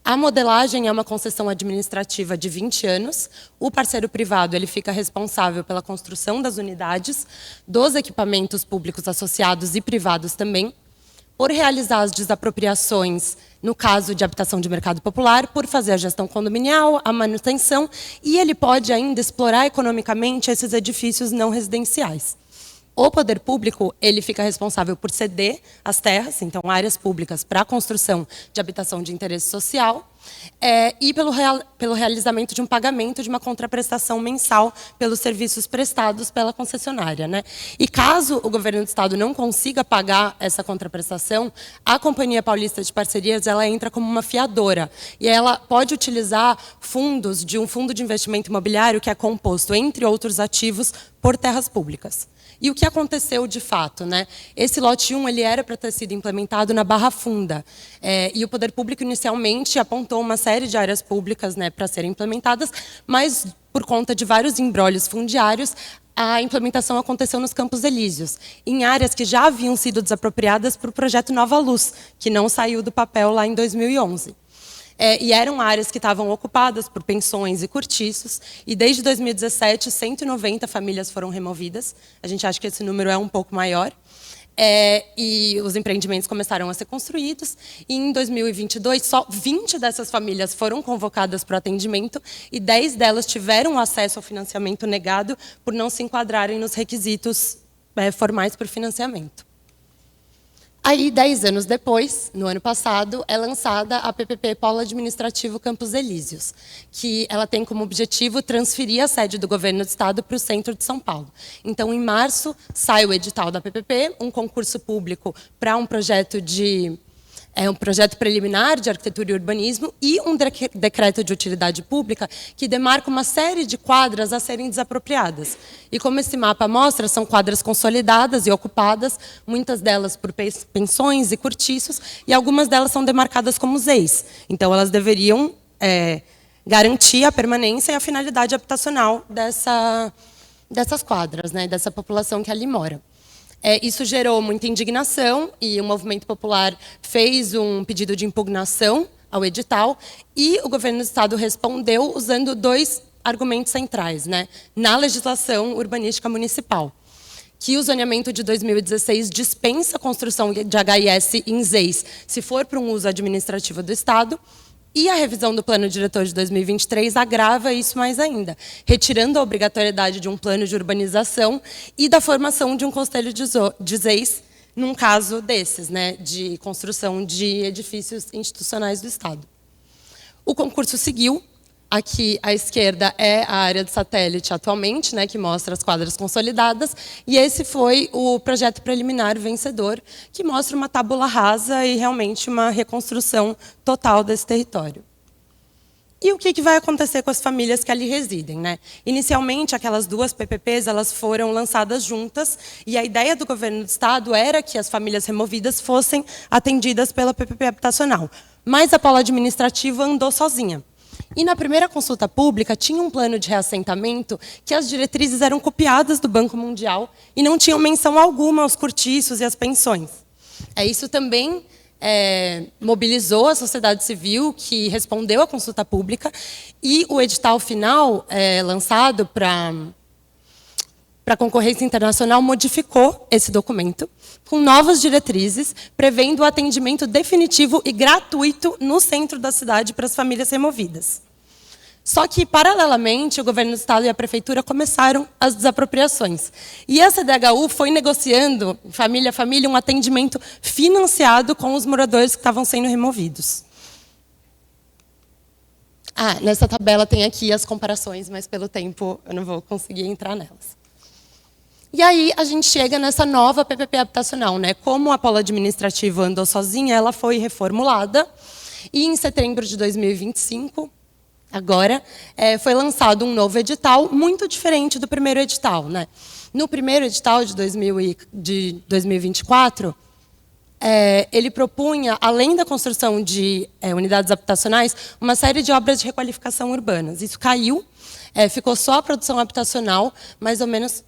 A modelagem é uma concessão administrativa de 20 anos. O parceiro privado ele fica responsável pela construção das unidades, dos equipamentos públicos associados e privados também, por realizar as desapropriações, no caso de habitação de mercado popular, por fazer a gestão condominial, a manutenção, e ele pode ainda explorar economicamente esses edifícios não residenciais. O poder público ele fica responsável por ceder as terras, então áreas públicas para a construção de habitação de interesse social, e pelo realizamento de um pagamento de uma contraprestação mensal pelos serviços prestados pela concessionária, né? E caso o governo do estado não consiga pagar essa contraprestação, a Companhia Paulista de Parcerias ela entra como uma fiadora e ela pode utilizar fundos de um fundo de investimento imobiliário que é composto, entre outros ativos, por terras públicas. E o que aconteceu de fato, né? Esse lote 1 ele era para ter sido implementado na Barra Funda. E o Poder Público inicialmente apontou uma série de áreas públicas, né, para serem implementadas, mas por conta de vários embrólios fundiários, a implementação aconteceu nos Campos Elíseos, em áreas que já haviam sido desapropriadas para o projeto Nova Luz, que não saiu do papel lá em 2011. E eram áreas que estavam ocupadas por pensões e cortiços, e desde 2017, 190 famílias foram removidas. A gente acha que esse número é um pouco maior. E os empreendimentos começaram a ser construídos, e em 2022, só 20 dessas famílias foram convocadas para o atendimento, e 10 delas tiveram acesso ao financiamento negado por não se enquadrarem nos requisitos formais para o financiamento. Aí, 10 anos depois, no ano passado, é lançada a PPP Polo Administrativo Campos Elíseos, que ela tem como objetivo transferir a sede do governo do estado para o centro de São Paulo. Então, em março, sai o edital da PPP, um concurso público para um projeto preliminar de arquitetura e urbanismo e um decreto de utilidade pública que demarca uma série de quadras a serem desapropriadas. E como esse mapa mostra, são quadras consolidadas e ocupadas, muitas delas por pensões e cortiços, e algumas delas são demarcadas como ZEIs. Então, elas deveriam garantir a permanência e a finalidade habitacional dessas quadras, né, dessa população que ali mora. Isso gerou muita indignação e o movimento popular fez um pedido de impugnação ao edital e o governo do estado respondeu usando 2 argumentos centrais, né, na legislação urbanística municipal. Que o zoneamento de 2016 dispensa a construção de HIS em ZEIs se for para um uso administrativo do estado. E a revisão do Plano Diretor de 2023 agrava isso mais ainda, retirando a obrigatoriedade de um plano de urbanização e da formação de um conselho de ZEIs, num caso desses, né, de construção de edifícios institucionais do Estado. O concurso seguiu. Aqui, à esquerda, é a área de satélite atualmente, né, que mostra as quadras consolidadas, e esse foi o projeto preliminar vencedor, que mostra uma tábula rasa e realmente uma reconstrução total desse território. E o que vai acontecer com as famílias que ali residem, né? Inicialmente, aquelas 2 PPPs elas foram lançadas juntas, e a ideia do governo do estado era que as famílias removidas fossem atendidas pela PPP habitacional. Mas a Polo Administrativa andou sozinha. E na primeira consulta pública tinha um plano de reassentamento que as diretrizes eram copiadas do Banco Mundial e não tinham menção alguma aos cortiços e às pensões. Isso também mobilizou a sociedade civil, que respondeu à consulta pública, e o edital final lançado para concorrência internacional modificou esse documento com novas diretrizes, prevendo o atendimento definitivo e gratuito no centro da cidade para as famílias removidas. Só que, paralelamente, o governo do estado e a prefeitura começaram as desapropriações. E a CDHU foi negociando, família a família, um atendimento financiado com os moradores que estavam sendo removidos. Nessa tabela tem aqui as comparações, mas pelo tempo eu não vou conseguir entrar nelas. E aí a gente chega nessa nova PPP habitacional, né? Como a Polo Administrativa andou sozinha, ela foi reformulada, e em setembro de 2025, agora, foi lançado um novo edital, muito diferente do primeiro edital, né? No primeiro edital de 2024, ele propunha, além da construção de unidades habitacionais, uma série de obras de requalificação urbanas. Isso caiu, ficou só a produção habitacional, mais ou menos...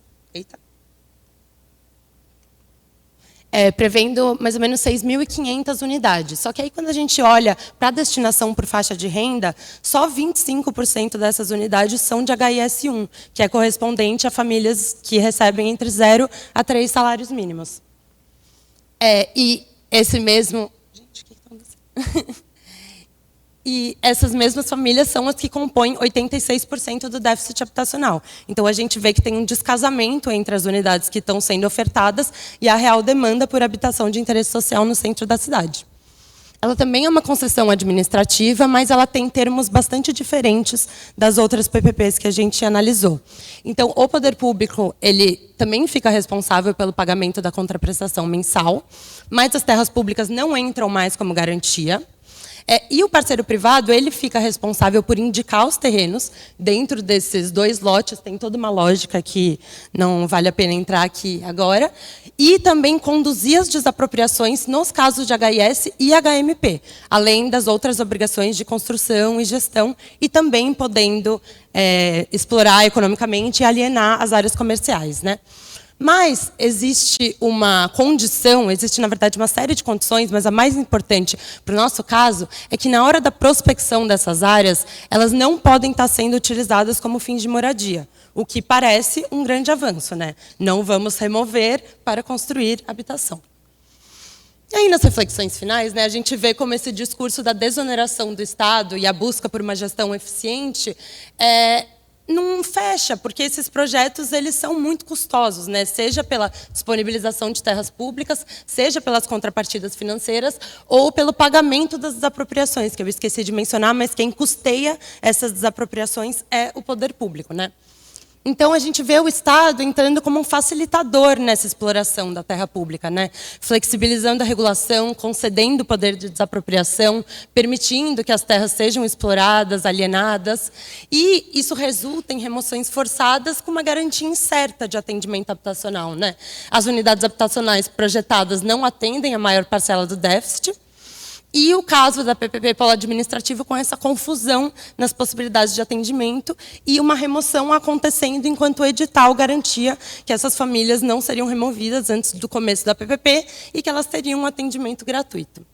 prevendo mais ou menos 6.500 unidades. Só que aí, quando a gente olha para a destinação por faixa de renda, só 25% dessas unidades são de HIS1, que é correspondente a famílias que recebem entre 0 a 3 salários mínimos. E esse mesmo... Gente, o que está acontecendo? E essas mesmas famílias são as que compõem 86% do déficit habitacional. Então, a gente vê que tem um descasamento entre as unidades que estão sendo ofertadas e a real demanda por habitação de interesse social no centro da cidade. ela também é uma concessão administrativa, mas ela tem termos bastante diferentes das outras PPPs que a gente analisou. Então, o poder público, ele também fica responsável pelo pagamento da contraprestação mensal, mas as terras públicas não entram mais como garantia. E o parceiro privado, ele fica responsável por indicar os terrenos dentro desses 2 lotes, tem toda uma lógica que não vale a pena entrar aqui agora, e também conduzir as desapropriações nos casos de HIS e HMP, além das outras obrigações de construção e gestão, e também podendo explorar economicamente e alienar as áreas comerciais, né? Mas existe uma condição, existe, na verdade, uma série de condições, mas a mais importante para o nosso caso é que, na hora da prospecção dessas áreas, elas não podem estar sendo utilizadas como fins de moradia, o que parece um grande avanço, né? Não vamos remover para construir habitação. E aí, nas reflexões finais, né, a gente vê como esse discurso da desoneração do Estado e a busca por uma gestão eficiente não fecha, porque esses projetos eles são muito custosos, né? Seja pela disponibilização de terras públicas, seja pelas contrapartidas financeiras, ou pelo pagamento das desapropriações, que eu esqueci de mencionar, mas quem custeia essas desapropriações é o poder público, né? Então, a gente vê o Estado entrando como um facilitador nessa exploração da terra pública, né? Flexibilizando a regulação, concedendo o poder de desapropriação, permitindo que as terras sejam exploradas, alienadas, e isso resulta em remoções forçadas com uma garantia incerta de atendimento habitacional, né? As unidades habitacionais projetadas não atendem a maior parcela do déficit, e o caso da PPP polo administrativo com essa confusão nas possibilidades de atendimento e uma remoção acontecendo enquanto o edital garantia que essas famílias não seriam removidas antes do começo da PPP e que elas teriam um atendimento gratuito.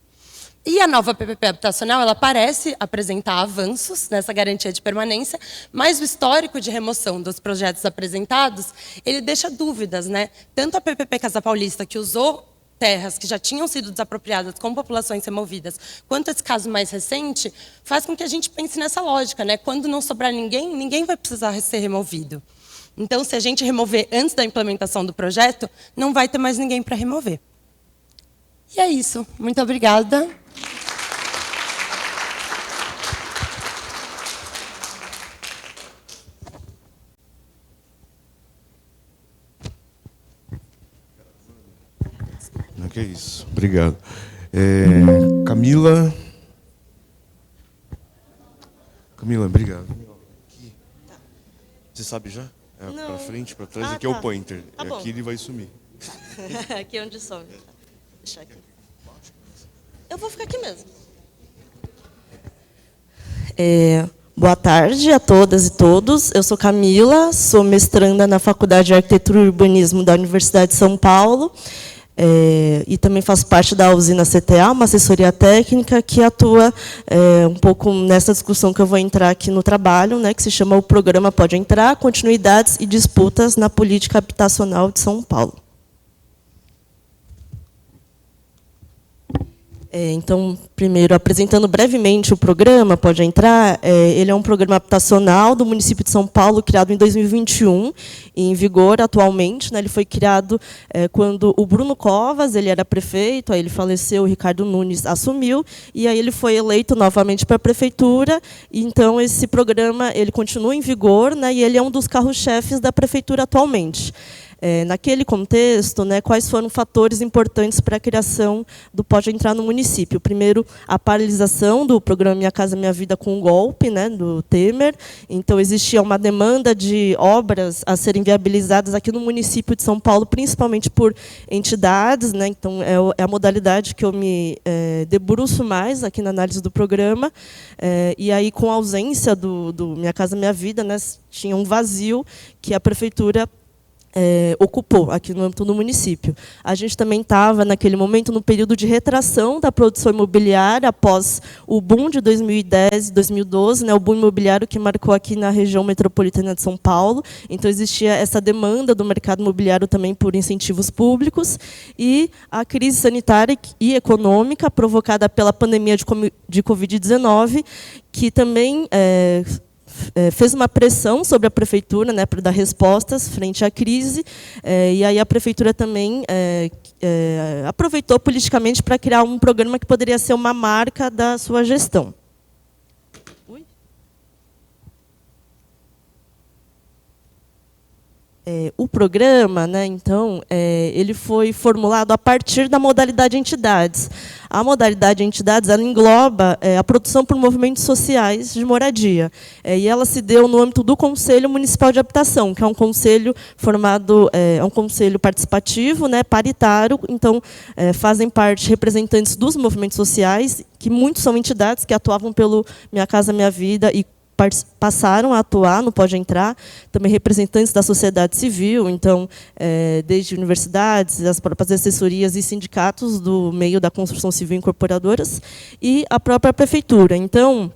E a nova PPP habitacional, ela parece apresentar avanços nessa garantia de permanência, mas o histórico de remoção dos projetos apresentados, ele deixa dúvidas, né? Tanto a PPP Casa Paulista, que usou terras que já tinham sido desapropriadas com populações removidas, quanto esse caso mais recente, faz com que a gente pense nessa lógica, né? Quando não sobrar ninguém, ninguém vai precisar ser removido. Então, se a gente remover antes da implementação do projeto, não vai ter mais ninguém para remover. E é isso. Muito obrigada. Não, que é isso. Obrigado. Camila. Camila, obrigado. Você sabe já? Para frente, para trás. Aqui é o pointer. Tá bom. Aqui ele vai sumir. Aqui é onde some. Deixa aqui. Eu vou ficar aqui mesmo. Boa tarde a todas e todos. Eu sou Camila, sou mestranda na Faculdade de Arquitetura e Urbanismo da Universidade de São Paulo. E também faço parte da usina CTA, uma assessoria técnica que atua um pouco nessa discussão que eu vou entrar aqui no trabalho, né, que se chama o Programa Pode Entrar, Continuidades e Disputas na Política Habitacional de São Paulo. Então, primeiro, apresentando brevemente o programa Pode Entrar, ele é um programa habitacional do município de São Paulo, criado em 2021, em vigor atualmente, né? Ele foi criado quando o Bruno Covas, ele era prefeito, aí ele faleceu, o Ricardo Nunes assumiu, e aí ele foi eleito novamente para a prefeitura, e então esse programa ele continua em vigor, né? E ele é um dos carros-chefes da prefeitura atualmente. Naquele contexto, né, quais foram fatores importantes para a criação do Pode Entrar no município? Primeiro, a paralisação do programa Minha Casa Minha Vida com o golpe, né, do Temer. Então, existia uma demanda de obras a serem viabilizadas aqui no município de São Paulo, principalmente por entidades, né? Então, é a modalidade que eu me debruço mais aqui na análise do programa. E aí, com a ausência do Minha Casa Minha Vida, né, tinha um vazio que a prefeitura ocupou aqui no âmbito do município. A gente também estava, naquele momento, no período de retração da produção imobiliária, após o boom de 2010 e 2012, né, o boom imobiliário que marcou aqui na região metropolitana de São Paulo. Então, existia essa demanda do mercado imobiliário também por incentivos públicos, e a crise sanitária e econômica provocada pela pandemia de Covid-19, que também fez uma pressão sobre a prefeitura, né, para dar respostas frente à crise, e aí a prefeitura também aproveitou politicamente para criar um programa que poderia ser uma marca da sua gestão. O programa, né, então, ele foi formulado a partir da modalidade entidades. A modalidade entidades ela engloba a produção por movimentos sociais de moradia. E ela se deu no âmbito do Conselho Municipal de Habitação, que é um conselho formado, é um conselho participativo, né, paritário. Então, fazem parte representantes dos movimentos sociais, que muitos são entidades que atuavam pelo Minha Casa Minha Vida e passaram a atuar no Pode Entrar, também representantes da sociedade civil, então, desde universidades, as próprias assessorias e sindicatos do meio da construção civil incorporadoras, e a própria prefeitura. Então,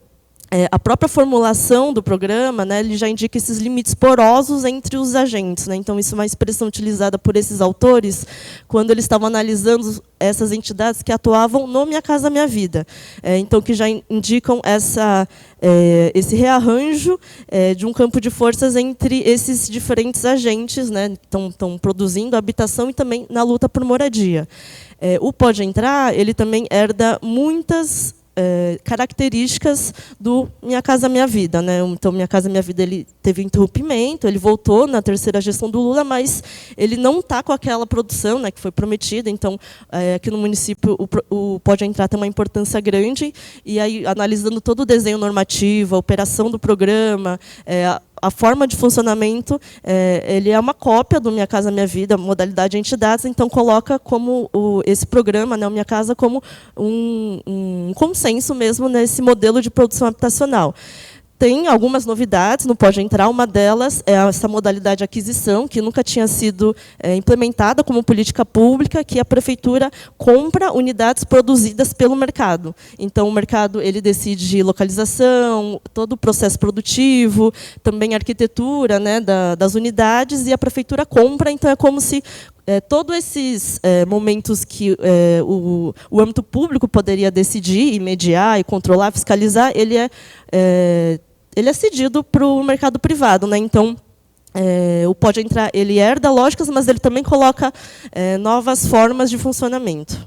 a própria formulação do programa, né, ele já indica esses limites porosos entre os agentes, né? Então, isso é uma expressão utilizada por esses autores quando eles estavam analisando essas entidades que atuavam no Minha Casa Minha Vida. Então, que já indicam esse rearranjo de um campo de forças entre esses diferentes agentes, né, estão produzindo habitação e também na luta por moradia. O Pode Entrar, ele também herda muitas características do Minha Casa Minha Vida, né? Então, Minha Casa Minha Vida ele teve interrompimento, ele voltou na terceira gestão do Lula, mas ele não está com aquela produção, né, que foi prometida. Então, aqui no município, o Pode Entrar tem uma importância grande, e aí, analisando todo o desenho normativo, a operação do programa, a forma de funcionamento, ele é uma cópia do Minha Casa Minha Vida, modalidade entidades, então coloca como esse programa, né, o Minha Casa, como um consenso mesmo nesse modelo de produção habitacional. Tem algumas novidades, não pode entrar. Uma delas é essa modalidade de aquisição, que nunca tinha sido implementada como política pública, que a prefeitura compra unidades produzidas pelo mercado. Então, o mercado ele decide localização, todo o processo produtivo, também a arquitetura, né, das unidades, e a prefeitura compra. Então, é como se todos esses momentos que o âmbito público poderia decidir, e mediar, e controlar, fiscalizar, ele é cedido para o mercado privado, né? Então, o Pode Entrar, ele herda lógicas, mas ele também coloca novas formas de funcionamento.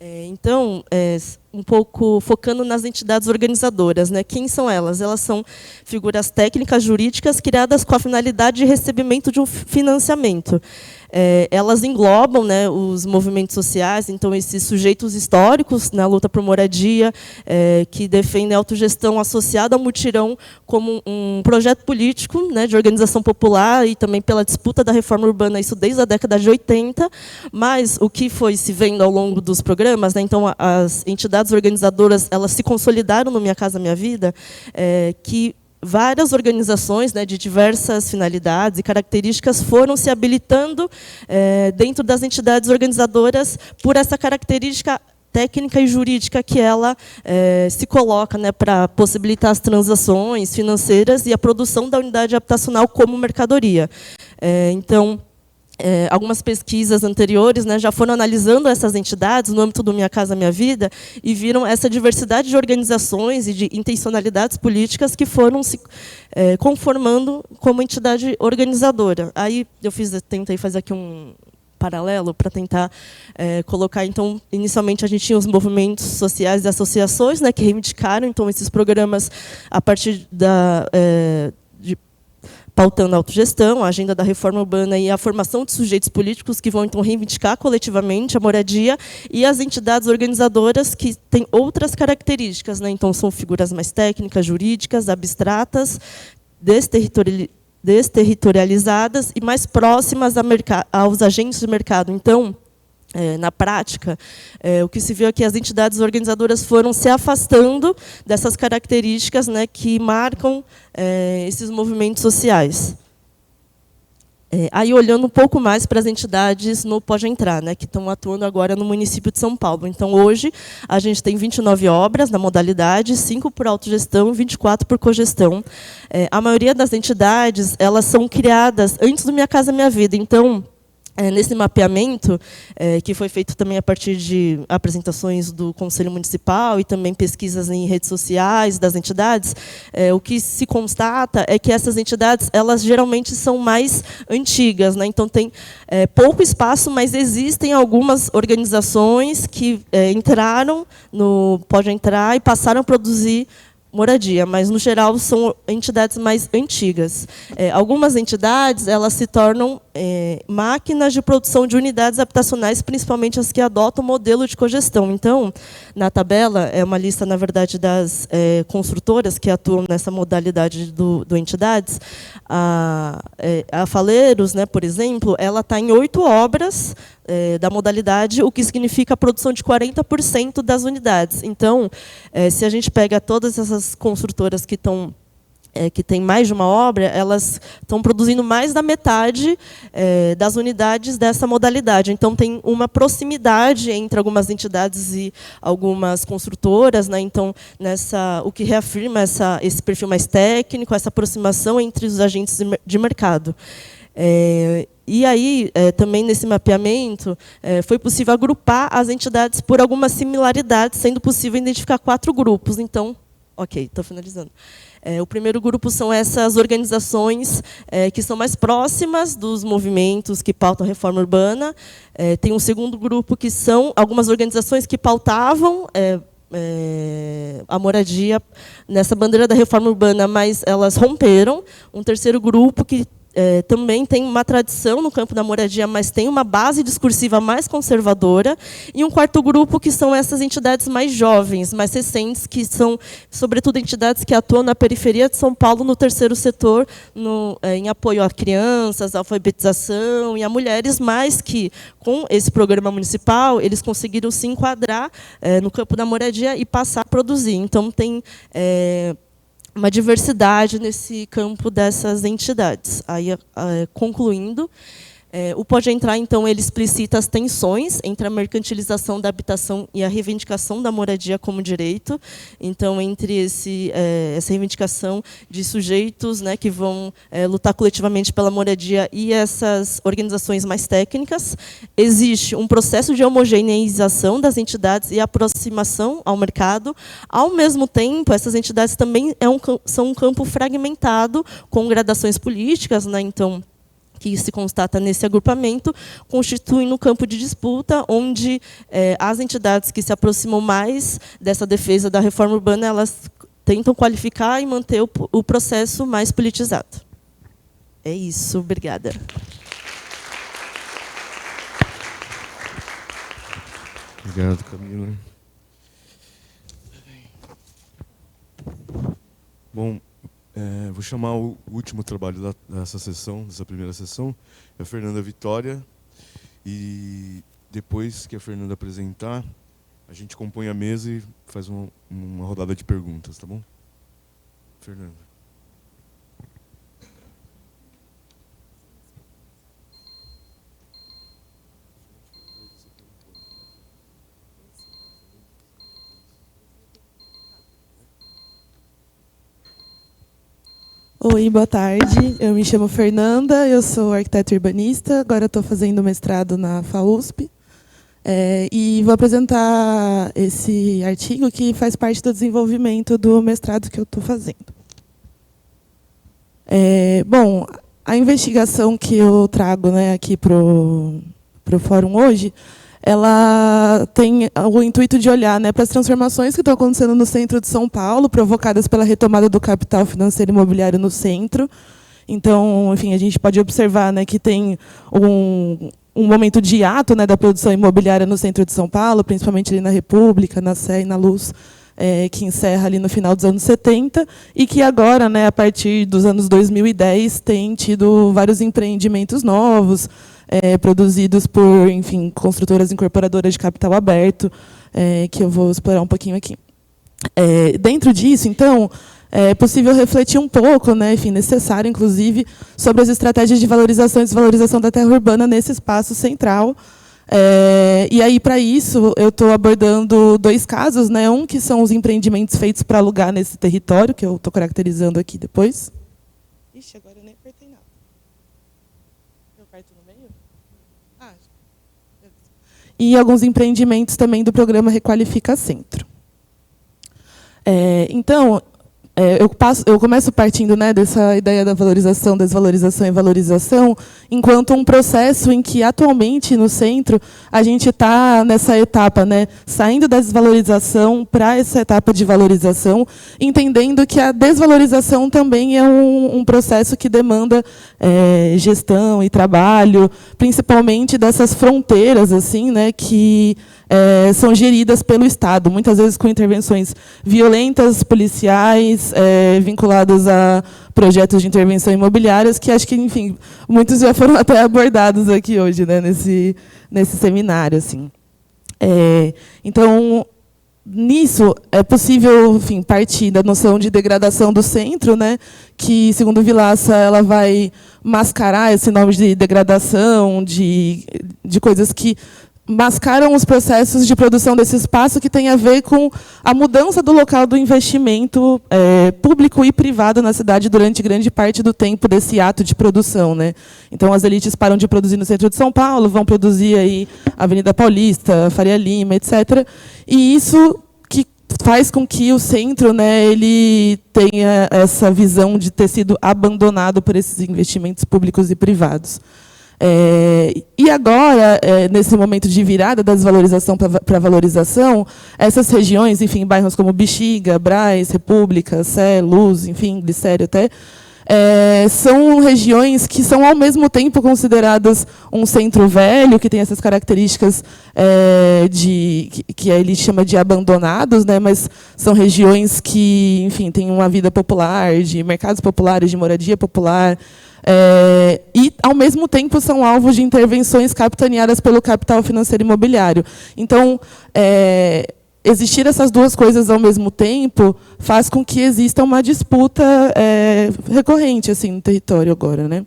Então, um pouco focando nas entidades organizadoras, né? Quem são elas? Elas são figuras técnicas jurídicas criadas com a finalidade de recebimento de um financiamento. Elas englobam, né, os movimentos sociais, então esses sujeitos históricos na luta por moradia, que defendem a autogestão associada ao mutirão como um projeto político, né, de organização popular, e também pela disputa da reforma urbana, isso desde a década de 80, mas o que foi se vendo ao longo dos programas, né, então as entidades organizadoras elas se consolidaram no Minha Casa Minha Vida, que várias organizações, né, de diversas finalidades e características foram se habilitando dentro das entidades organizadoras por essa característica técnica e jurídica que ela se coloca, né, para possibilitar as transações financeiras e a produção da unidade habitacional como mercadoria. Então, algumas pesquisas anteriores, né, já foram analisando essas entidades no âmbito do Minha Casa Minha Vida e viram essa diversidade de organizações e de intencionalidades políticas que foram se conformando como entidade organizadora. Aí eu tentei fazer aqui um paralelo para tentar colocar. Então, inicialmente a gente tinha os movimentos sociais e associações, né, que reivindicaram então esses programas a partir pautando a autogestão, a agenda da reforma urbana e a formação de sujeitos políticos que vão, então, reivindicar coletivamente a moradia, e as entidades organizadoras que têm outras características, né? Então, são figuras mais técnicas, jurídicas, abstratas, desterritorializadas e mais próximas aos agentes de mercado. Então, na prática, o que se viu é que as entidades organizadoras foram se afastando dessas características, né, que marcam esses movimentos sociais. Aí, olhando um pouco mais para as entidades no Pode Entrar, né, que estão atuando agora no município de São Paulo. Então, hoje, a gente tem 29 obras na modalidade, 5 por autogestão, 24 por cogestão. A maioria das entidades elas são criadas antes do Minha Casa Minha Vida. Então, Nesse mapeamento, que foi feito também a partir de apresentações do Conselho Municipal e também pesquisas em redes sociais das entidades, o que se constata é que essas entidades, elas geralmente são mais antigas, né? Então tem pouco espaço, mas existem algumas organizações que entraram no Pode Entrar e passaram a produzir moradia, mas, no geral, são entidades mais antigas. Algumas entidades, elas se tornam máquinas de produção de unidades habitacionais, principalmente as que adotam o modelo de cogestão. Então, na tabela, é uma lista, na verdade, das construtoras que atuam nessa modalidade do entidades. A Faleiros, né, por exemplo, ela está em 8 obras da modalidade, o que significa a produção de 40% das unidades. Então, se a gente pega todas essas construtoras que têm mais de uma obra, elas estão produzindo mais da metade das unidades dessa modalidade. Então, tem uma proximidade entre algumas entidades e algumas construtoras, né? Então, o que reafirma esse perfil mais técnico, essa aproximação entre os agentes de mercado. E aí, também nesse mapeamento, foi possível agrupar as entidades por algumas similaridades, sendo possível identificar 4 grupos. Então, ok, estou finalizando. O primeiro grupo são essas organizações que são mais próximas dos movimentos que pautam a reforma urbana. Tem um segundo grupo que são algumas organizações que pautavam a moradia nessa bandeira da reforma urbana, mas elas romperam. Um terceiro grupo que também tem uma tradição no campo da moradia, mas tem uma base discursiva mais conservadora. E um quarto grupo, que são essas entidades mais jovens, mais recentes, que são, sobretudo, entidades que atuam na periferia de São Paulo, no terceiro setor, em apoio a crianças, a alfabetização e a mulheres, mas que, com esse programa municipal, eles conseguiram se enquadrar no campo da moradia e passar a produzir. Então, tem uma diversidade nesse campo dessas entidades. Aí, concluindo, o Pode Entrar, então, ele explicita as tensões entre a mercantilização da habitação e a reivindicação da moradia como direito. Então, entre essa reivindicação de sujeitos, né, que vão lutar coletivamente pela moradia e essas organizações mais técnicas, existe um processo de homogeneização das entidades e aproximação ao mercado. Ao mesmo tempo, essas entidades também são um campo fragmentado, com gradações políticas, né? Então, que se constata nesse agrupamento, constituindo um campo de disputa, onde as entidades que se aproximam mais dessa defesa da reforma urbana, elas tentam qualificar e manter o processo mais politizado. É isso, obrigada. Obrigado, Camila. Bom, vou chamar o último trabalho dessa primeira sessão, é a Fernanda Vitória, e depois que a Fernanda apresentar, a gente compõe a mesa e faz uma rodada de perguntas, tá bom? Fernanda. Oi, boa tarde. Eu me chamo Fernanda, eu sou arquiteta urbanista, agora estou fazendo mestrado na FAUSP. E vou apresentar esse artigo que faz parte do desenvolvimento do mestrado que eu estou fazendo. Bom, a investigação que eu trago, né, aqui para o fórum hoje, ela tem o intuito de olhar, né, para as transformações que estão acontecendo no centro de São Paulo, provocadas pela retomada do capital financeiro e imobiliário no centro. Então, enfim, a gente pode observar, né, que tem um momento de hiato, né, da produção imobiliária no centro de São Paulo, principalmente ali na República, na Sé e na Luz, que encerra ali no final dos anos 70, e que agora, né, a partir dos anos 2010, tem tido vários empreendimentos novos, produzidos por, enfim, construtoras incorporadoras de capital aberto, que eu vou explorar um pouquinho aqui. Dentro disso, então, é possível refletir um pouco, né, enfim, necessário, inclusive, sobre as estratégias de valorização e desvalorização da terra urbana nesse espaço central. E aí, para isso, eu estou abordando 2 casos, né, um que são os empreendimentos feitos para alugar nesse território, que eu estou caracterizando aqui depois. Ixi, agora eu nem apertei nada. Eu aperto no meio? e alguns empreendimentos também do programa Requalifica Centro. Então, eu começo partindo, né, dessa ideia da valorização, desvalorização e valorização, enquanto um processo em que, atualmente, no centro, a gente está nessa etapa, né, saindo da desvalorização para essa etapa de valorização, entendendo que a desvalorização também é um processo que demanda gestão e trabalho, principalmente dessas fronteiras, assim, né, que são geridas pelo Estado, muitas vezes com intervenções violentas, policiais, vinculadas a projetos de intervenção imobiliárias, que acho que, enfim, muitos já foram até abordados aqui hoje, né, nesse seminário. Assim. Então, nisso, é possível, enfim, partir da noção de degradação do centro, né, que, segundo Vilaça, ela vai mascarar esse nome de degradação, de coisas que mascaram os processos de produção desse espaço, que tem a ver com a mudança do local do investimento público e privado na cidade durante grande parte do tempo desse ato de produção, né? Então, as elites param de produzir no centro de São Paulo, vão produzir aí Avenida Paulista, Faria Lima, etc. E isso que faz com que o centro, né, ele tenha essa visão de ter sido abandonado por esses investimentos públicos e privados. E agora, nesse momento de virada da desvalorização para valorização, essas regiões, enfim, bairros como Bexiga, Brás, República, Sé, Luz, enfim, Glicério até, são regiões que são, ao mesmo tempo, consideradas um centro velho, que tem essas características que ele chama de abandonados, né, mas são regiões que, enfim, têm uma vida popular, de mercados populares, de moradia popular, e, ao mesmo tempo, são alvos de intervenções capitaneadas pelo capital financeiro imobiliário. Então, existir essas duas coisas ao mesmo tempo faz com que exista uma disputa recorrente assim, no território agora, né?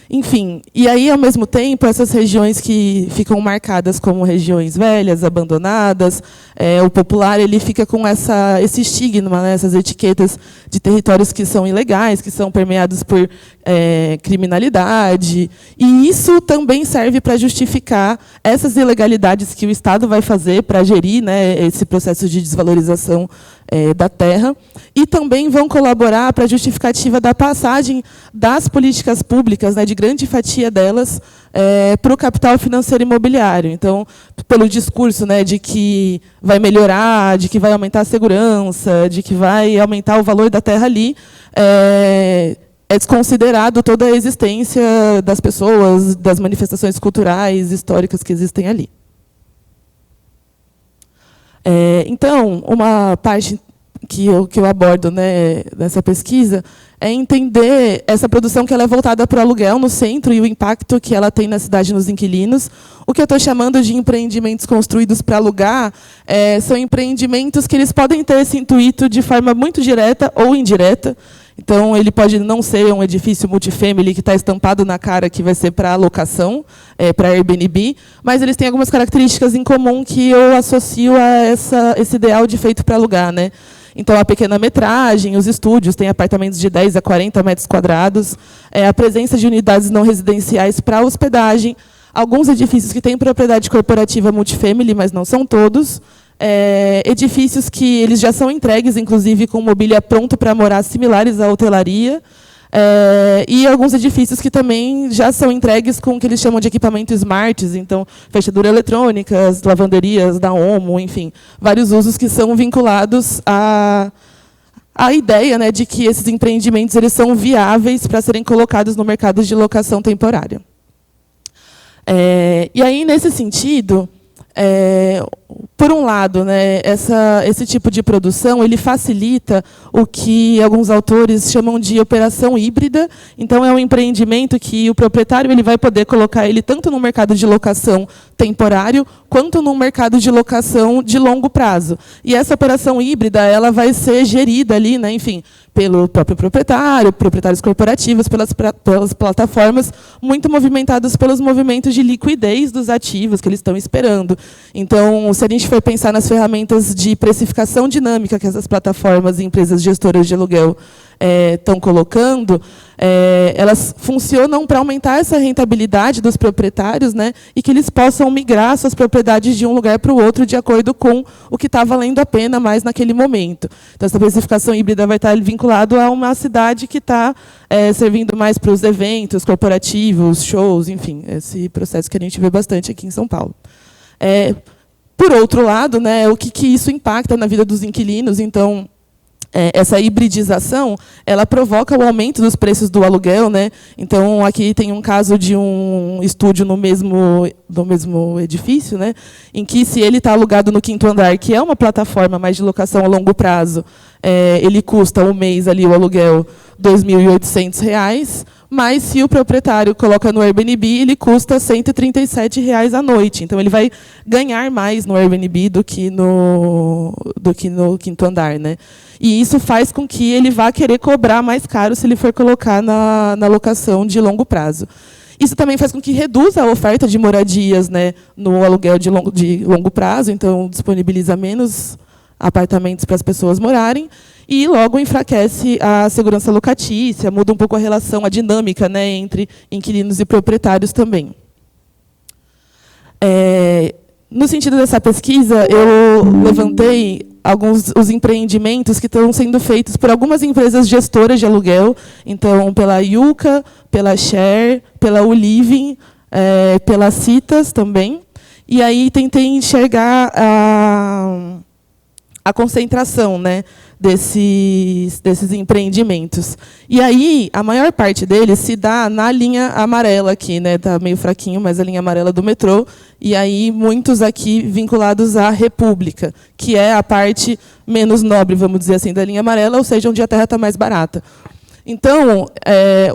Enfim, e aí, ao mesmo tempo, essas regiões que ficam marcadas como regiões velhas, abandonadas, o popular ele fica com esse estigma, né, essas etiquetas de territórios que são ilegais, que são permeados por criminalidade. E isso também serve para justificar essas ilegalidades que o Estado vai fazer para gerir, né, esse processo de desvalorização da terra, e também vão colaborar para a justificativa da passagem das políticas públicas, né, de grande fatia delas, para o capital financeiro imobiliário. Então, pelo discurso, né, de que vai melhorar, de que vai aumentar a segurança, de que vai aumentar o valor da terra ali, é desconsiderado toda a existência das pessoas, das manifestações culturais, históricas que existem ali. Então, uma parte que eu abordo, né, nessa pesquisa é entender essa produção que ela é voltada para o aluguel no centro e o impacto que ela tem na cidade nos inquilinos. O que eu estou chamando de empreendimentos construídos para alugar são empreendimentos que eles podem ter esse intuito de forma muito direta ou indireta. Então, ele pode não ser um edifício multifamily que está estampado na cara que vai ser para alocação, para Airbnb, mas eles têm algumas características em comum que eu associo a esse ideal de feito para alugar, né? Então, a pequena metragem, os estúdios têm apartamentos de 10 a 40 metros quadrados, a presença de unidades não residenciais para hospedagem, alguns edifícios que têm propriedade corporativa multifamily, mas não são todos, edifícios que eles já são entregues, inclusive, com mobília pronta para morar, similares à hotelaria, e alguns edifícios que também já são entregues com o que eles chamam de equipamento smarts, então, fechadura eletrônicas, lavanderias da Omo, enfim, vários usos que são vinculados à ideia, né, de que esses empreendimentos eles são viáveis para serem colocados no mercado de locação temporária. E aí, nesse sentido, por um lado, né, esse tipo de produção ele facilita o que alguns autores chamam de operação híbrida. Então, é um empreendimento que o proprietário ele vai poder colocar ele tanto no mercado de locação temporário, quanto no mercado de locação de longo prazo. E essa operação híbrida ela vai ser gerida ali, né, enfim, pelo próprio proprietário, proprietários corporativos, pelas plataformas, muito movimentadas pelos movimentos de liquidez dos ativos que eles estão esperando. Então, se a gente for pensar nas ferramentas de precificação dinâmica que essas plataformas e empresas gestoras de aluguel estão colocando, elas funcionam para aumentar essa rentabilidade dos proprietários, né, e que eles possam migrar suas propriedades de um lugar para o outro de acordo com o que está valendo a pena mais naquele momento. Então, essa precificação híbrida vai estar vinculada a uma cidade que está servindo mais para os eventos corporativos, shows, enfim, esse processo que a gente vê bastante aqui em São Paulo. Por outro lado, né, o que isso impacta na vida dos inquilinos? Então, essa hibridização, ela provoca o aumento dos preços do aluguel, né? Então, aqui tem um caso de um estúdio no mesmo edifício, né? Em que, se ele está alugado no 5º andar, que é uma plataforma mais de locação a longo prazo, ele custa um mês ali o aluguel R$ 2.800, mas se o proprietário coloca no Airbnb, ele custa R$ 137 à noite. Então, ele vai ganhar mais no Airbnb do que no 5º andar, né? E isso faz com que ele vá querer cobrar mais caro se ele for colocar na locação de longo prazo. Isso também faz com que reduza a oferta de moradias, né, no aluguel de longo prazo, então disponibiliza menos apartamentos para as pessoas morarem, e logo enfraquece a segurança locatícia, muda um pouco a relação, a dinâmica, né, entre inquilinos e proprietários também. No sentido dessa pesquisa, eu levantei os empreendimentos que estão sendo feitos por algumas empresas gestoras de aluguel, então pela Yuka, pela Share, pela Uliving, pela Citas também. E aí tentei enxergar a concentração, né, desses empreendimentos. E aí, a maior parte deles se dá na linha amarela aqui, né? Está meio fraquinho, mas a linha amarela do metrô. E aí, muitos aqui vinculados à República, que é a parte menos nobre, vamos dizer assim, da linha amarela, ou seja, onde a terra está mais barata. Então,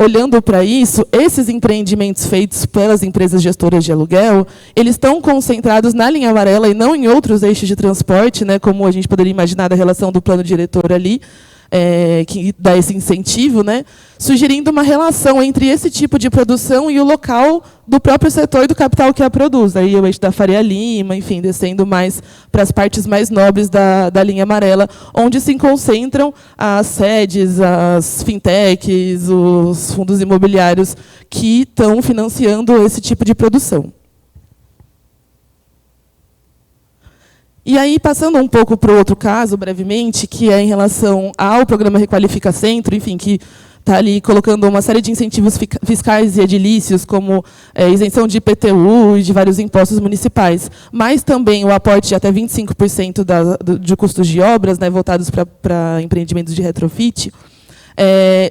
olhando para isso, esses empreendimentos feitos pelas empresas gestoras de aluguel, eles estão concentrados na linha amarela e não em outros eixos de transporte, né, como a gente poderia imaginar da relação do plano diretor ali, que dá esse incentivo, né, sugerindo uma relação entre esse tipo de produção e o local do próprio setor do capital que a produz. Aí o eixo da Faria Lima, enfim, descendo mais para as partes mais nobres da linha amarela, onde se concentram as sedes, as fintechs, os fundos imobiliários que estão financiando esse tipo de produção. E aí, passando um pouco para o outro caso, brevemente, que é em relação ao programa Requalifica Centro, enfim, que está ali colocando uma série de incentivos fiscais e edilícios, como isenção de IPTU e de vários impostos municipais, mas também o aporte de até 25% de custos de obras, né, voltados para empreendimentos de retrofit.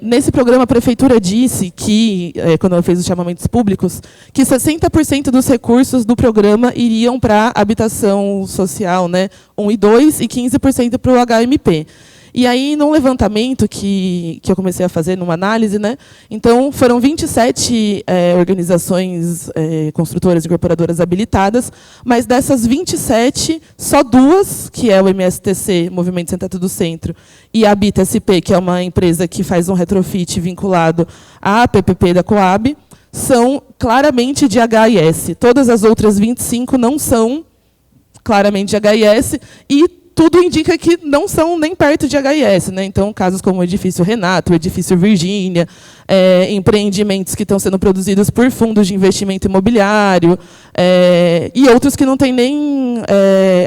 Nesse programa, a Prefeitura disse que, quando ela fez os chamamentos públicos, que 60% dos recursos do programa iriam para a habitação social, né, 1 e 2, e 15% para o HMP. E aí, num levantamento que eu comecei a fazer, numa análise, né, então foram 27 organizações construtoras e incorporadoras habilitadas, mas dessas 27, só 2, que é o MSTC, Movimento Sem Teto do Centro, e a Habita SP, que é uma empresa que faz um retrofit vinculado à PPP da Coab, são claramente de HIS. Todas as outras 25 não são claramente de HIS, e tudo indica que não são nem perto de HIS, né? Então, casos como o Edifício Renato, o Edifício Virgínia, empreendimentos que estão sendo produzidos por fundos de investimento imobiliário, e outros que não têm nem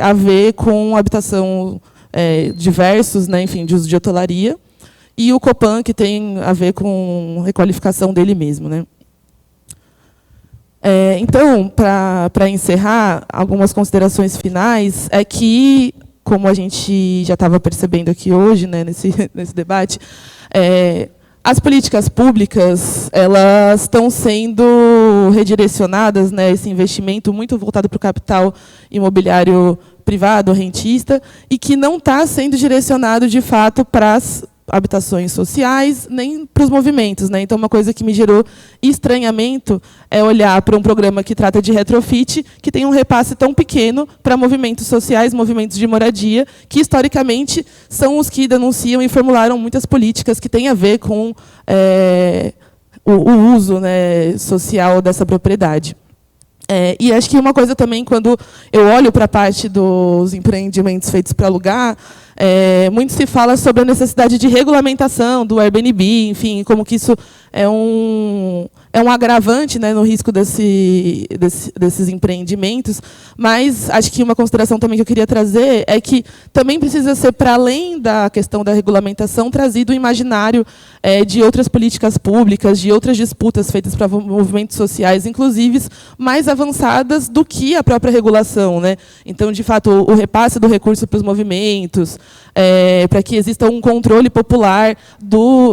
a ver com habitação diversos, né? Enfim, de uso de hotelaria, e o Copan, que tem a ver com requalificação dele mesmo, né? Então, para encerrar, algumas considerações finais é que, como a gente já estava percebendo aqui hoje, né, nesse debate, as políticas públicas elas estão sendo redirecionadas, né, esse investimento muito voltado para o capital imobiliário privado, rentista, e que não está sendo direcionado, de fato, para as habitações sociais, nem para os movimentos, né? Então, uma coisa que me gerou estranhamento é olhar para um programa que trata de retrofit, que tem um repasse tão pequeno para movimentos sociais, movimentos de moradia, que, historicamente, são os que denunciam e formularam muitas políticas que têm a ver com o uso, né, social dessa propriedade. E acho que uma coisa também, quando eu olho para a parte dos empreendimentos feitos para alugar, muito se fala sobre a necessidade de regulamentação do Airbnb, enfim, como que isso é um agravante, né, no risco desses empreendimentos. Mas acho que uma consideração também que eu queria trazer é que também precisa ser, para além da questão da regulamentação, trazido o imaginário de outras políticas públicas, de outras disputas feitas para movimentos sociais, inclusive mais avançadas do que a própria regulação, né? Então, de fato, o repasse do recurso para os movimentos, para que exista um controle popular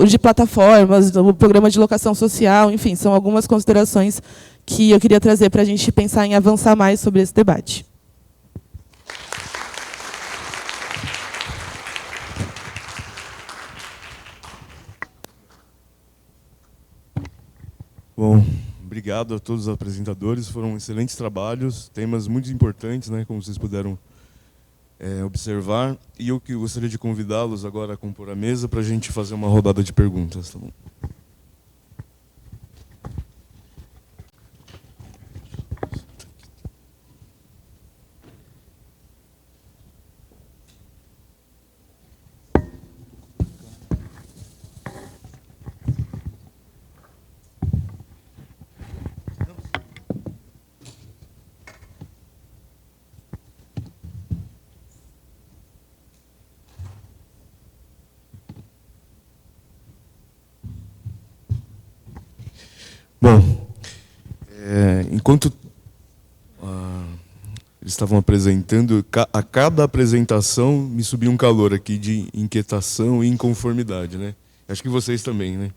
de plataformas, do programa de locação social, enfim, são algumas considerações que eu queria trazer para a gente pensar em avançar mais sobre esse debate. Bom, obrigado a todos os apresentadores, foram excelentes trabalhos, temas muito importantes, né, como vocês puderam observar. E eu que gostaria de convidá-los agora a compor a mesa para a gente fazer uma rodada de perguntas. Tá bom? Bom, enquanto eles estavam apresentando, a cada apresentação me subiu um calor aqui de inquietação e inconformidade, né? Acho que vocês também, né?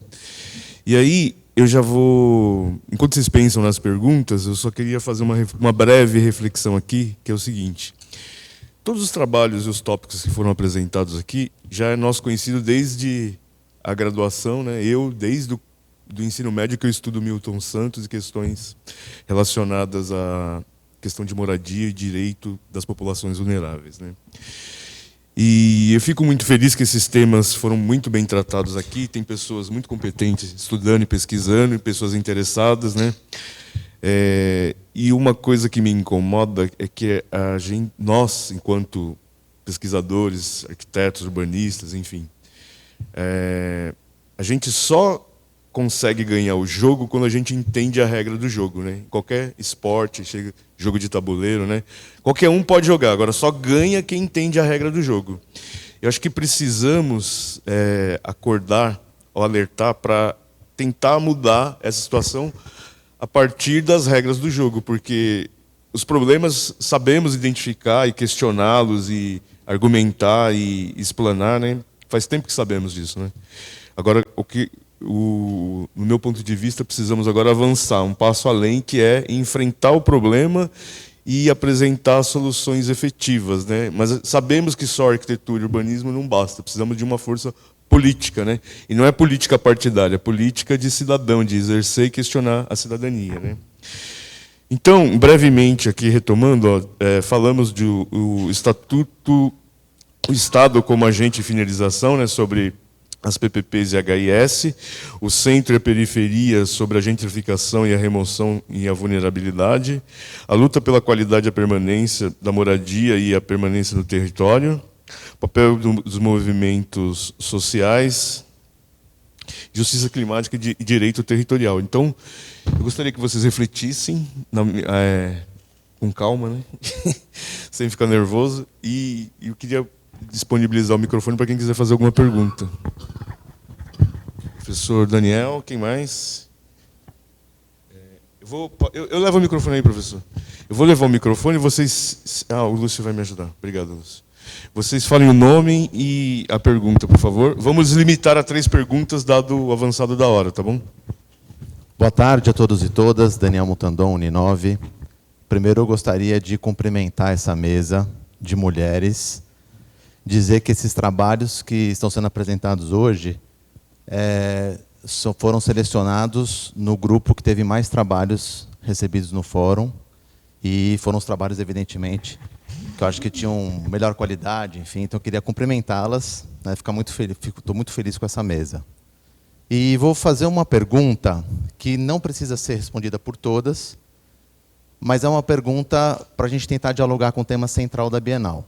E aí, eu já vou... Enquanto vocês pensam nas perguntas, eu só queria fazer uma breve reflexão aqui, que é o seguinte. Todos os trabalhos e os tópicos que foram apresentados aqui já é nosso conhecido desde a graduação, né? Eu, desde do ensino médio, que eu estudo Milton Santos e questões relacionadas à questão de moradia e direito das populações vulneráveis, né? E eu fico muito feliz que esses temas foram muito bem tratados aqui, tem pessoas muito competentes estudando e pesquisando, e pessoas interessadas, né? E uma coisa que me incomoda é que nós, enquanto pesquisadores, arquitetos, urbanistas, enfim, a gente só consegue ganhar o jogo quando a gente entende a regra do jogo, né? Qualquer esporte, jogo de tabuleiro, né? Qualquer um pode jogar, agora só ganha quem entende a regra do jogo. Eu acho que precisamos acordar ou alertar para tentar mudar essa situação a partir das regras do jogo, porque os problemas sabemos identificar e questioná-los e argumentar e explanar, né? Faz tempo que sabemos disso, né? Agora, no meu ponto de vista, precisamos agora avançar um passo além, que é enfrentar o problema e apresentar soluções efetivas, né? Mas sabemos que só arquitetura e urbanismo não basta, precisamos de uma força política, né? E não é política partidária, é política de cidadão, de exercer e questionar a cidadania, né? Então, brevemente aqui retomando, falamos o Estatuto, o Estado como agente de finalização, né, sobre as PPPs e HIS, o centro e a periferia sobre a gentrificação e a remoção e a vulnerabilidade, a luta pela qualidade e a permanência da moradia e a permanência no território, o papel dos movimentos sociais, justiça climática e direito territorial. Então, eu gostaria que vocês refletissem com calma, né? Sem ficar nervoso, e eu queria disponibilizar o microfone para quem quiser fazer alguma pergunta. Professor Daniel, quem mais? Eu levo o microfone aí, professor. Eu vou levar o microfone e vocês... o Lúcio vai me ajudar. Obrigado, Lúcio. Vocês falem o nome e a pergunta, por favor. Vamos limitar a 3 perguntas, dado o avançado da hora, tá bom? Boa tarde a todos e todas. Daniel Mutandon, Uninove. Primeiro, eu gostaria de cumprimentar essa mesa de mulheres, dizer que esses trabalhos que estão sendo apresentados hoje foram selecionados no grupo que teve mais trabalhos recebidos no fórum, e foram os trabalhos, evidentemente, que eu acho que tinham melhor qualidade, enfim, então eu queria cumprimentá-las, né, estou muito feliz com essa mesa. E vou fazer uma pergunta que não precisa ser respondida por todas, Mas é uma pergunta para a gente tentar dialogar com o tema central da Bienal.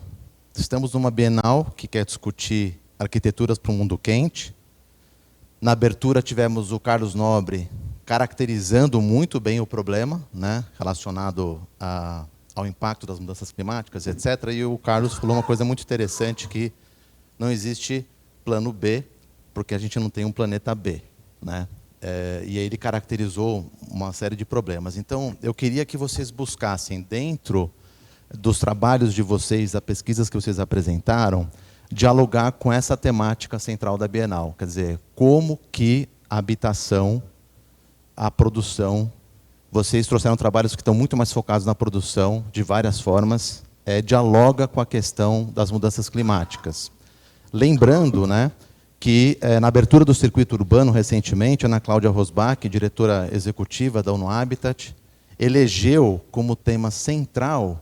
Estamos numa Bienal que quer discutir arquiteturas para um mundo quente. Na abertura tivemos o Carlos Nobre caracterizando muito bem o problema, né, relacionado ao impacto das mudanças climáticas, etc. E o Carlos falou uma coisa muito interessante, que não existe plano B, porque a gente não tem um planeta B, né? E aí ele caracterizou uma série de problemas. Então, eu queria que vocês buscassem, dentro dos trabalhos de vocês, das pesquisas que vocês apresentaram, dialogar com essa temática central da Bienal. Quer dizer, como que a habitação, a produção, vocês trouxeram trabalhos que estão muito mais focados na produção, de várias formas, dialoga com a questão das mudanças climáticas. Lembrando, né, que na abertura do circuito urbano, recentemente, a Ana Cláudia Rosbach, diretora executiva da ONU Habitat, elegeu como tema central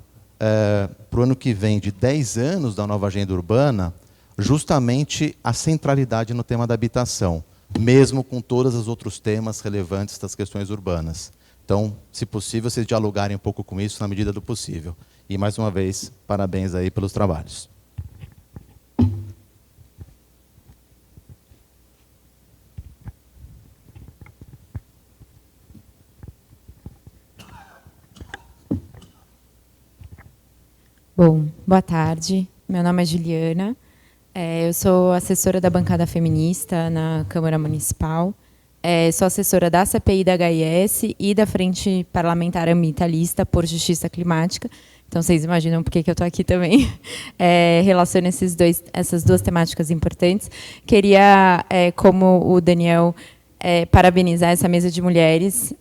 para o ano que vem, de 10 anos da nova agenda urbana, justamente a centralidade no tema da habitação, mesmo com todos os outros temas relevantes das questões urbanas. Então, se possível, vocês dialogarem um pouco com isso na medida do possível. E, mais uma vez, parabéns aí pelos trabalhos. Bom, boa tarde. Meu nome é Juliana. Eu sou assessora da bancada feminista na Câmara Municipal. Sou assessora da CPI da HIS e da Frente Parlamentar Ambientalista por Justiça Climática. Então, vocês imaginam por que eu estou aqui também. Relaciono essas duas temáticas importantes. Queria, como o Daniel, parabenizar essa mesa de mulheres.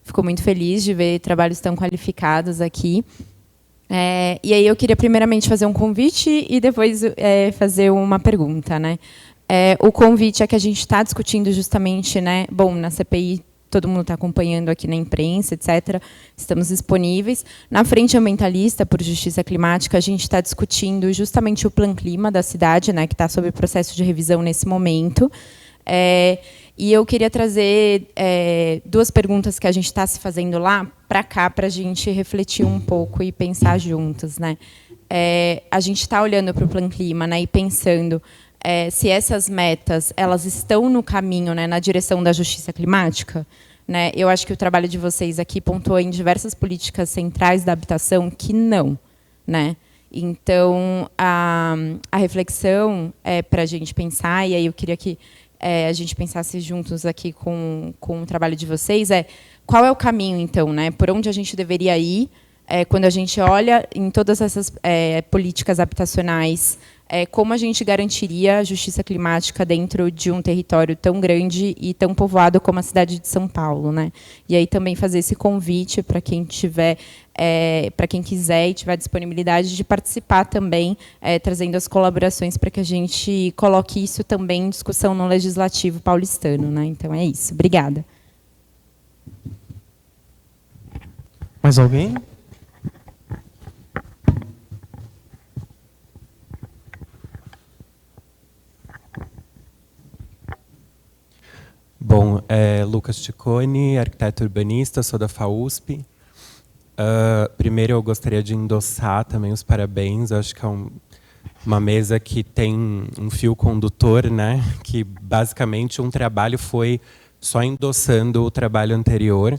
Fico muito feliz de ver trabalhos tão qualificados aqui. E aí eu queria primeiramente fazer um convite e depois fazer uma pergunta, né? O convite é que a gente está discutindo justamente, né? Bom, na CPI todo mundo está acompanhando aqui na imprensa, etc. Estamos disponíveis. Na Frente Ambientalista por Justiça Climática, a gente está discutindo justamente o Plan Clima da cidade, né? Que está sob processo de revisão nesse momento. E eu queria trazer duas perguntas que a gente está se fazendo lá para cá, para a gente refletir um pouco e pensar juntos, né? A gente está olhando para o Plan Clima, né, e pensando se essas metas elas estão no caminho, né, na direção da justiça climática. Né? Eu acho que o trabalho de vocês aqui pontuou em diversas políticas centrais da habitação que não. Né? Então, a reflexão para a gente pensar, e aí eu queria que a gente pensasse juntos aqui com o trabalho de vocês, qual é o caminho, então, né? Por onde a gente deveria ir quando a gente olha em todas essas políticas habitacionais, como a gente garantiria a justiça climática dentro de um território tão grande e tão povoado como a cidade de São Paulo, né? E aí também fazer esse convite para quem tiver, para quem quiser e tiver disponibilidade de participar também, trazendo as colaborações para que a gente coloque isso também em discussão no Legislativo paulistano, né? Então é isso. Obrigada. Mais alguém? Bom, Lucas Ticone, arquiteto urbanista, sou da FAUSP. Primeiro, eu gostaria de endossar também os parabéns. Eu acho que é uma mesa que tem um fio condutor, né? Que, basicamente, um trabalho foi só endossando o trabalho anterior.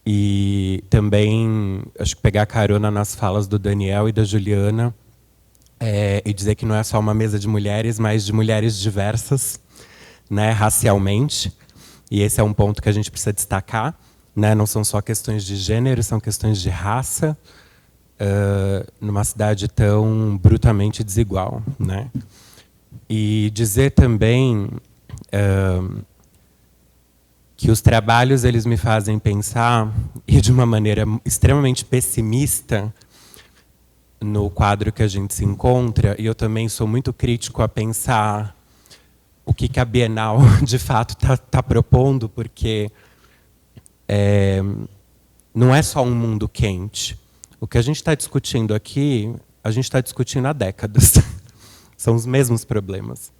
E também, acho que pegar carona nas falas do Daniel e da Juliana e dizer que não é só uma mesa de mulheres, mas de mulheres diversas, né, racialmente, e esse é um ponto que a gente precisa destacar, né, não são só questões de gênero, são questões de raça, numa cidade tão brutalmente desigual, né. E dizer também que os trabalhos eles me fazem pensar, e de uma maneira extremamente pessimista, no quadro que a gente se encontra, e eu também sou muito crítico a pensar o que a Bienal, de fato, está propondo, porque não é só um mundo quente. O que a gente está discutindo aqui, a gente está discutindo há décadas. São os mesmos problemas.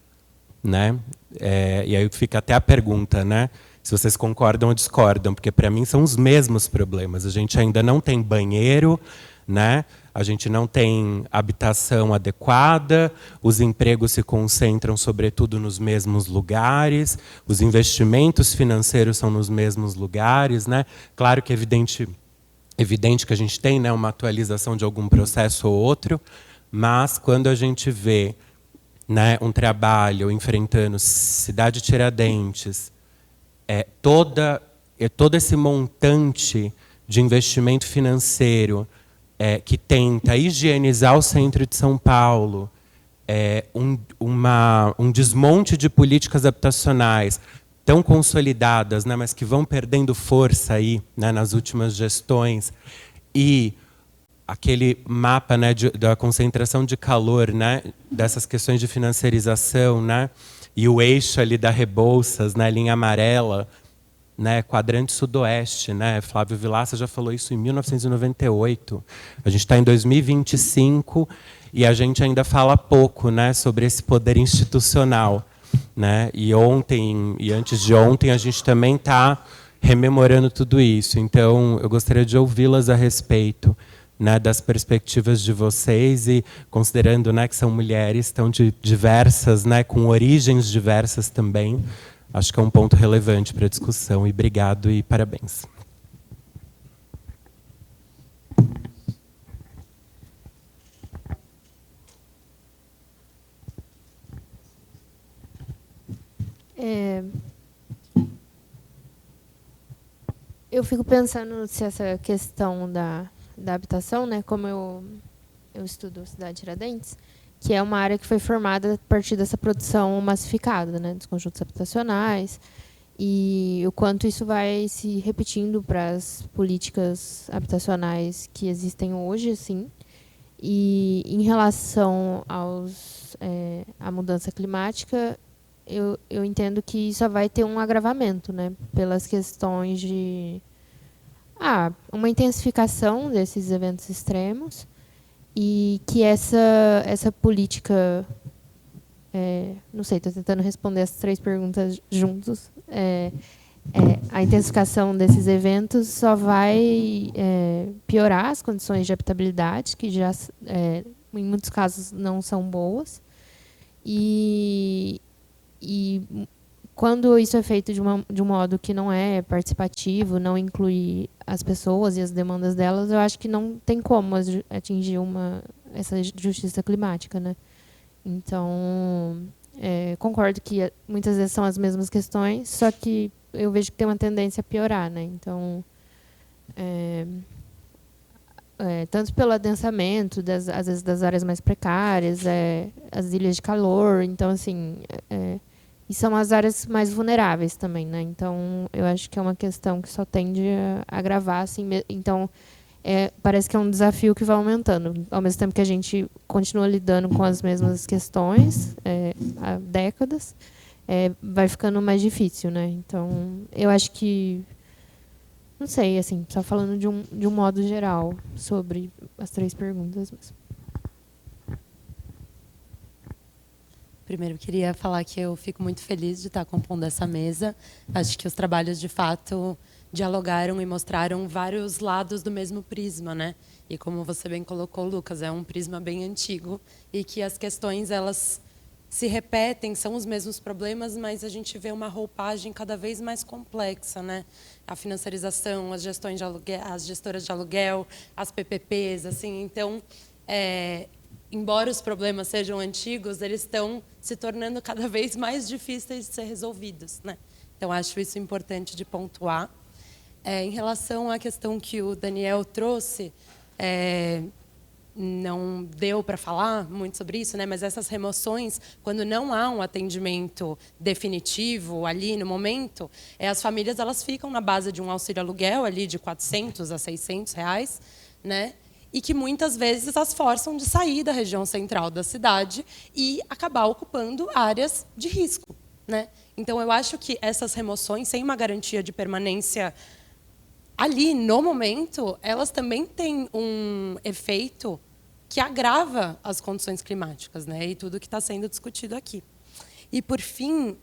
Né? E aí fica até a pergunta, né? se vocês concordam ou discordam, porque para mim são os mesmos problemas. A gente ainda não tem banheiro, né? A gente não tem habitação adequada, os empregos se concentram sobretudo nos mesmos lugares, os investimentos financeiros são nos mesmos lugares, né? Claro que é evidente que a gente tem, né, uma atualização de algum processo ou outro, mas quando a gente vê, né, um trabalho enfrentando Cidade Tiradentes, todo esse montante de investimento financeiro que tenta higienizar o centro de São Paulo, um desmonte de políticas habitacionais tão consolidadas, né, mas que vão perdendo força aí, né, nas últimas gestões, e aquele mapa, né, da concentração de calor, né, dessas questões de financiarização, né, e o eixo ali da Rebouças, né, linha amarela, né, quadrante sudoeste, né, Flávio Vilaça já falou isso em 1998. A gente está em 2025 e a gente ainda fala pouco, né, sobre esse poder institucional, né? E ontem e antes de ontem a gente também está rememorando tudo isso. Então eu gostaria de ouvi-las a respeito, né, das perspectivas de vocês e considerando, né, que são mulheres tão diversas, né, com origens diversas também. Acho que é um ponto relevante para a discussão. E obrigado e parabéns. Eu fico pensando se essa questão da habitação, né, como eu estudo Cidade Tiradentes, que é uma área que foi formada a partir dessa produção massificada, né, dos conjuntos habitacionais, e o quanto isso vai se repetindo para as políticas habitacionais que existem hoje, assim. E em relação à mudança climática, eu entendo que só vai ter um agravamento, né, pelas questões de uma intensificação desses eventos extremos, e que essa política, não sei, estou tentando responder as 3 perguntas juntos, a intensificação desses eventos só vai piorar as condições de habitabilidade, que já, em muitos casos, não são boas, e quando isso é feito de um modo que não é participativo, não inclui as pessoas e as demandas delas, eu acho que não tem como atingir essa justiça climática, né? Então, concordo que muitas vezes são as mesmas questões, só que eu vejo que tem uma tendência a piorar, né? Então, tanto pelo adensamento, às vezes das áreas mais precárias, as ilhas de calor, então, assim... E são as áreas mais vulneráveis também, né? Então, eu acho que é uma questão que só tende a agravar, assim. Então, parece que é um desafio que vai aumentando. Ao mesmo tempo que a gente continua lidando com as mesmas questões há décadas, vai ficando mais difícil, né? Então, eu acho que... Não sei, assim, só falando de um modo geral sobre as 3 perguntas mesmo. Primeiro, queria falar que eu fico muito feliz de estar compondo essa mesa. Acho que os trabalhos, de fato, dialogaram e mostraram vários lados do mesmo prisma, né? E como você bem colocou, Lucas, é um prisma bem antigo e que as questões, elas se repetem, são os mesmos problemas, mas a gente vê uma roupagem cada vez mais complexa, né? A financiarização, as gestões de aluguel, as gestoras de aluguel, as PPPs, assim. Então, embora os problemas sejam antigos, eles estão se tornando cada vez mais difíceis de ser resolvidos, né? Então, acho isso importante de pontuar. Em relação à questão que o Daniel trouxe, não deu para falar muito sobre isso, né? Mas essas remoções, quando não há um atendimento definitivo ali no momento, as famílias elas ficam na base de um auxílio aluguel ali de R$400 a R$600, né? E que muitas vezes as forçam de sair da região central da cidade e acabar ocupando áreas de risco, né? Então, eu acho que essas remoções, sem uma garantia de permanência ali, no momento, elas também têm um efeito que agrava as condições climáticas, né? E tudo que está sendo discutido aqui. E, por fim,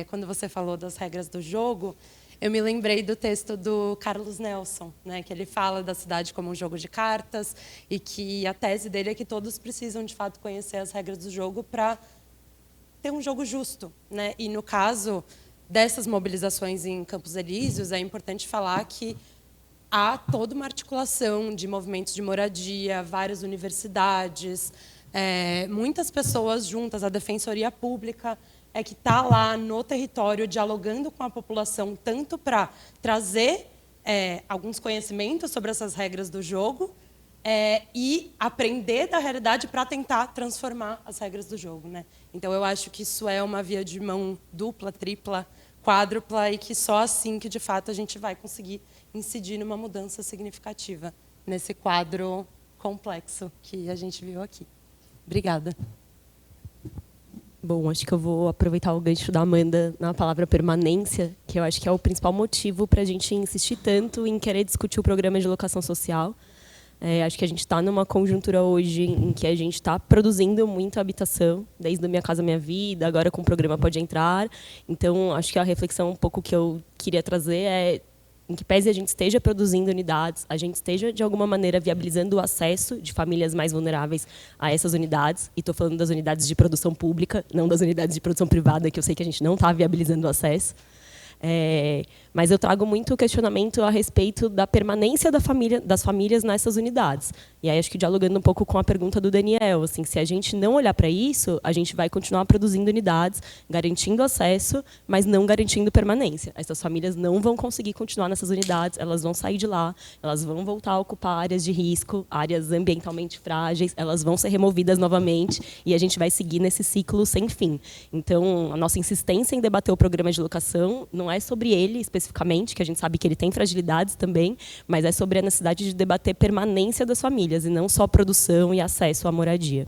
quando você falou das regras do jogo, eu me lembrei do texto do Carlos Nelson, né, que ele fala da cidade como um jogo de cartas e que a tese dele é que todos precisam, de fato, conhecer as regras do jogo para ter um jogo justo, né? E, no caso dessas mobilizações em Campos Elíseos, é importante falar que há toda uma articulação de movimentos de moradia, várias universidades, muitas pessoas juntas, a Defensoria Pública que está lá no território dialogando com a população, tanto para trazer alguns conhecimentos sobre essas regras do jogo e aprender da realidade para tentar transformar as regras do jogo, né? Então, eu acho que isso é uma via de mão dupla, tripla, quádrupla, e que só assim que, de fato, a gente vai conseguir incidir numa mudança significativa nesse quadro complexo que a gente viu aqui. Obrigada. Bom, acho que eu vou aproveitar o gancho da Amanda na palavra permanência, que eu acho que é o principal motivo para a gente insistir tanto em querer discutir o programa de locação social. Acho que a gente está numa conjuntura hoje em que a gente está produzindo muita habitação, desde o Minha Casa Minha Vida, agora com o programa Pode Entrar. Então, acho que a reflexão um pouco que eu queria trazer é, em que pese a gente esteja produzindo unidades, a gente esteja, de alguma maneira, viabilizando o acesso de famílias mais vulneráveis a essas unidades. E estou falando das unidades de produção pública, não das unidades de produção privada, que eu sei que a gente não está viabilizando o acesso. Mas eu trago muito questionamento a respeito da permanência das famílias nessas unidades. E aí acho que dialogando um pouco com a pergunta do Daniel, assim, se a gente não olhar para isso, a gente vai continuar produzindo unidades, garantindo acesso, mas não garantindo permanência. Essas famílias não vão conseguir continuar nessas unidades, elas vão sair de lá, elas vão voltar a ocupar áreas de risco, áreas ambientalmente frágeis, elas vão ser removidas novamente e a gente vai seguir nesse ciclo sem fim. Então, a nossa insistência em debater o programa de locação não é sobre ele especificamente, que a gente sabe que ele tem fragilidades também, mas é sobre a necessidade de debater permanência das famílias e não só produção e acesso à moradia.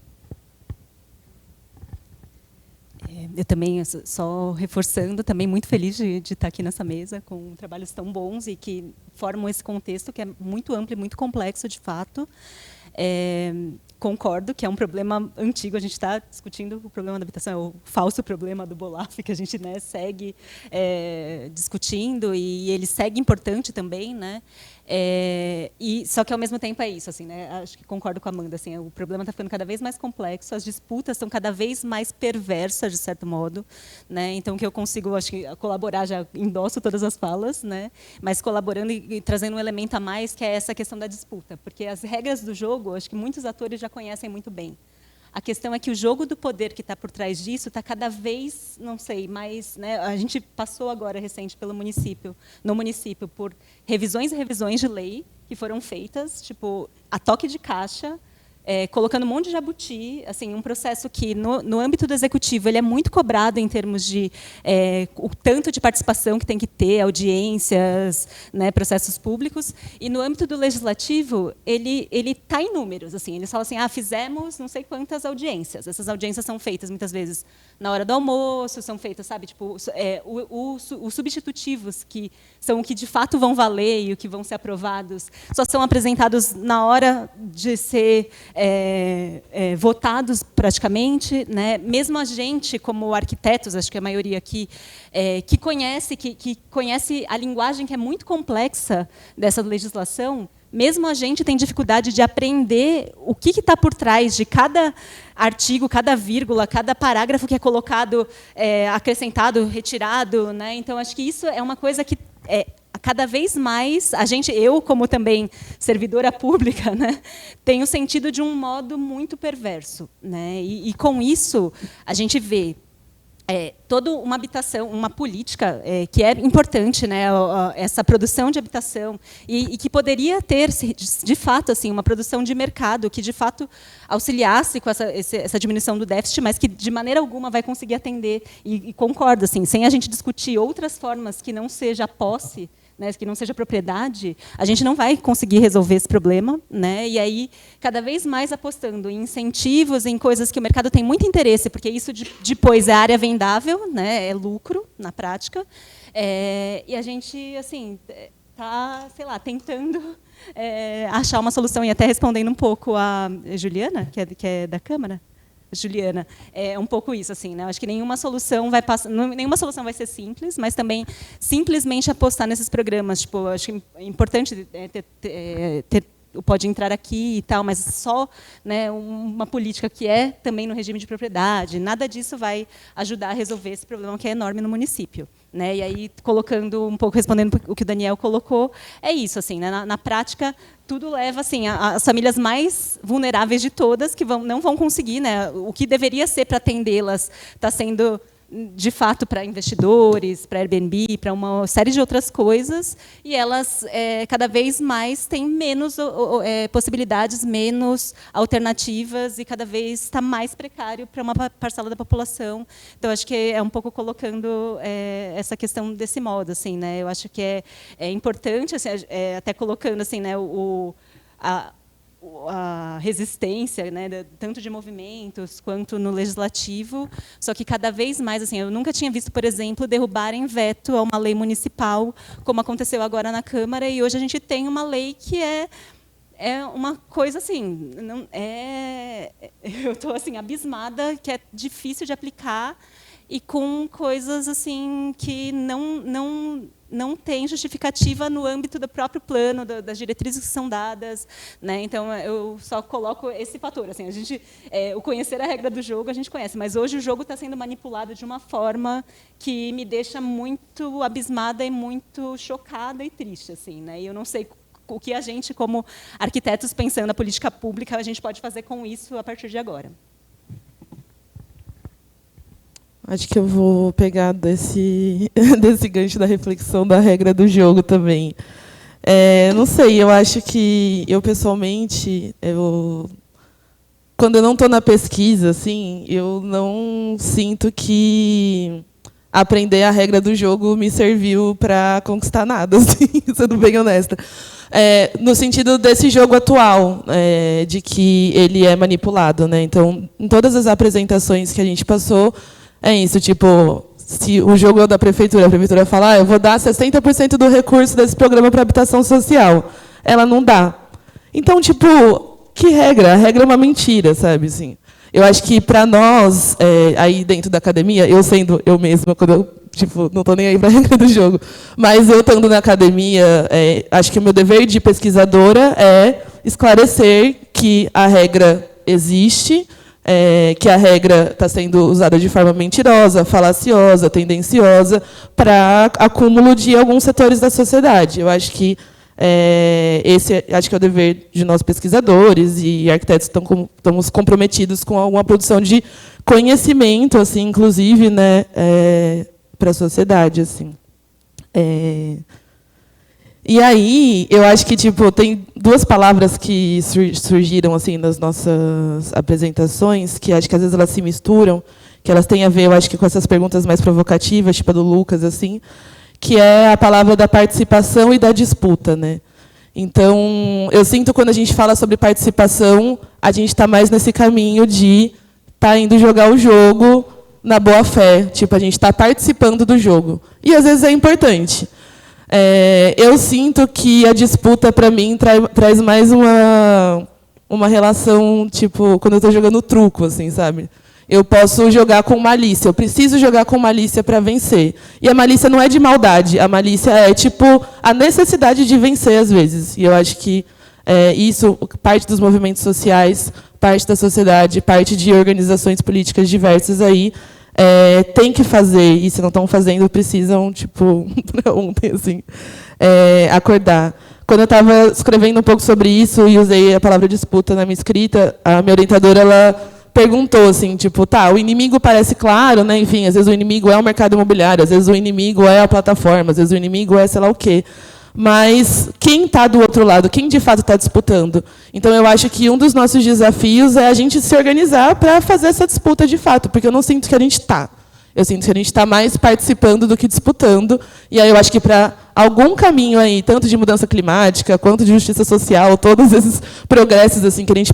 Eu também, só reforçando, também muito feliz de estar aqui nessa mesa com trabalhos tão bons e que formam esse contexto que é muito amplo e muito complexo, de fato. Concordo que é um problema antigo, a gente está discutindo o problema da habitação, é o falso problema do Bolaf, que a gente, né, segue discutindo, e ele segue importante também, né? E só que ao mesmo tempo é isso, assim, né? Acho que concordo com a Amanda, assim, o problema está ficando cada vez mais complexo, as disputas estão cada vez mais perversas, de certo modo, né? Então, que eu consigo, acho que, colaborar, já endosso todas as falas, né? Mas colaborando e trazendo um elemento a mais, que é essa questão da disputa, porque as regras do jogo, acho que muitos atores já conhecem muito bem. A questão é que o jogo do poder que está por trás disso está cada vez, não sei, mais, né? A gente passou agora recente no município, por revisões e revisões de lei que foram feitas, tipo, a toque de caixa, colocando um monte de jabuti, assim, um processo que, no âmbito do executivo, ele é muito cobrado em termos de o tanto de participação que tem que ter, audiências, né, processos públicos, e no âmbito do legislativo, ele está em números, assim, eles falam assim, fizemos não sei quantas audiências, essas audiências são feitas, muitas vezes, na hora do almoço, são feitas, sabe, tipo, os substitutivos, que são o que, de fato, vão valer e o que vão ser aprovados, só são apresentados na hora de ser votados praticamente, né? Mesmo a gente, como arquitetos, acho que a maioria aqui, que conhece a linguagem que é muito complexa dessa legislação, mesmo a gente tem dificuldade de aprender o que está por trás de cada artigo, cada vírgula, cada parágrafo que é colocado, acrescentado, retirado, né? Então, acho que isso é uma coisa que cada vez mais, eu, como também servidora pública, né, tenho sentido de um modo muito perverso, né? E com isso, a gente vê toda uma habitação, uma política que é importante, né, essa produção de habitação, e que poderia ter, de fato, assim, uma produção de mercado que, de fato, auxiliasse com essa diminuição do déficit, mas que, de maneira alguma, vai conseguir atender, e concordo, assim, sem a gente discutir outras formas que não seja posse, né, que não seja propriedade, a gente não vai conseguir resolver esse problema, né? E aí, cada vez mais apostando em incentivos, em coisas que o mercado tem muito interesse, porque isso depois é área vendável, né? É lucro, na prática. E a gente, assim, está, sei lá, tentando achar uma solução, e até respondendo um pouco a Juliana, que é da Câmara. Juliana. É um pouco isso, assim, né? Eu acho que nenhuma solução vai ser simples, mas também simplesmente apostar nesses programas. Tipo, eu acho que é importante ter pode entrar aqui e tal, mas só, né, uma política que é também no regime de propriedade, nada disso vai ajudar a resolver esse problema que é enorme no município. Né? E aí, colocando um pouco, respondendo o que o Daniel colocou, é isso, assim, né? Na prática, tudo leva assim, as famílias mais vulneráveis de todas, que não vão conseguir, né? O que deveria ser para atendê-las está sendo, de fato, para investidores, para Airbnb, para uma série de outras coisas, e elas cada vez mais têm menos possibilidades, menos alternativas, e cada vez está mais precário para uma parcela da população. Então, acho que é um pouco colocando essa questão desse modo, assim, né? Eu acho que é importante, assim, até colocando assim, né, a resistência, né, tanto de movimentos quanto no legislativo, só que cada vez mais, assim, eu nunca tinha visto, por exemplo, derrubarem veto a uma lei municipal, como aconteceu agora na Câmara, e hoje a gente tem uma lei que é uma coisa assim, eu estou assim abismada, que é difícil de aplicar e com coisas assim que não tem justificativa no âmbito do próprio plano, das diretrizes que são dadas, né? Então, eu só coloco esse fator. Assim, o conhecer a regra do jogo, a gente conhece, mas hoje o jogo está sendo manipulado de uma forma que me deixa muito abismada e muito chocada e triste. Assim, né? E eu não sei o que a gente, como arquitetos, pensando na política pública, a gente pode fazer com isso a partir de agora. Acho que eu vou pegar desse gancho da reflexão da regra do jogo também. Não sei, eu acho que eu, pessoalmente, quando eu não estou na pesquisa, assim, eu não sinto que aprender a regra do jogo me serviu para conquistar nada, assim, sendo bem honesta. No sentido desse jogo atual, de que ele é manipulado, né? Então, em todas as apresentações que a gente passou, é isso, tipo, se o jogo é da prefeitura, a prefeitura fala, eu vou dar 60% do recurso desse programa para habitação social. Ela não dá. Então, tipo, que regra? A regra é uma mentira, sabe? Assim, eu acho que, para nós, aí dentro da academia, eu sendo eu mesma, quando eu não estou nem aí para a regra do jogo, mas eu estando na academia, acho que o meu dever de pesquisadora é esclarecer que a regra existe, que a regra está sendo usada de forma mentirosa, falaciosa, tendenciosa, para acúmulo de alguns setores da sociedade. Eu acho que esse acho que é o dever de nós pesquisadores e arquitetos estamos comprometidos com uma produção de conhecimento, assim, inclusive, né, para a sociedade, assim. E aí, eu acho que tipo tem duas palavras que surgiram assim nas nossas apresentações, que acho que às vezes elas se misturam, que elas têm a ver, eu acho que com essas perguntas mais provocativas, tipo a do Lucas, assim, que é a palavra da participação e da disputa, né? Então, eu sinto quando a gente fala sobre participação, a gente está mais nesse caminho de estar indo jogar o jogo na boa fé, tipo a gente está participando do jogo. E às vezes é importante. Eu sinto que a disputa, para mim, traz mais uma relação, tipo, quando eu estou jogando truco, assim, sabe? Eu posso jogar com malícia, eu preciso jogar com malícia para vencer. E a malícia não é de maldade, a malícia é, tipo, a necessidade de vencer, às vezes. E eu acho que isso, parte dos movimentos sociais, parte da sociedade, parte de organizações políticas diversas aí, tem que fazer, e se não estão fazendo, precisam, tipo, ontem, assim, acordar. Quando eu estava escrevendo um pouco sobre isso e usei a palavra disputa na minha escrita, a minha orientadora, ela perguntou assim, tipo, tá, o inimigo parece claro, né? Enfim, às vezes o inimigo é o mercado imobiliário, às vezes o inimigo é a plataforma, às vezes o inimigo é sei lá o quê. Mas quem está do outro lado? Quem, de fato, está disputando? Então, eu acho que um dos nossos desafios é a gente se organizar para fazer essa disputa de fato, porque eu não sinto que a gente está. Eu sinto que a gente está mais participando do que disputando. E aí eu acho que para algum caminho aí, tanto de mudança climática, quanto de justiça social, todos esses progressos assim que a gente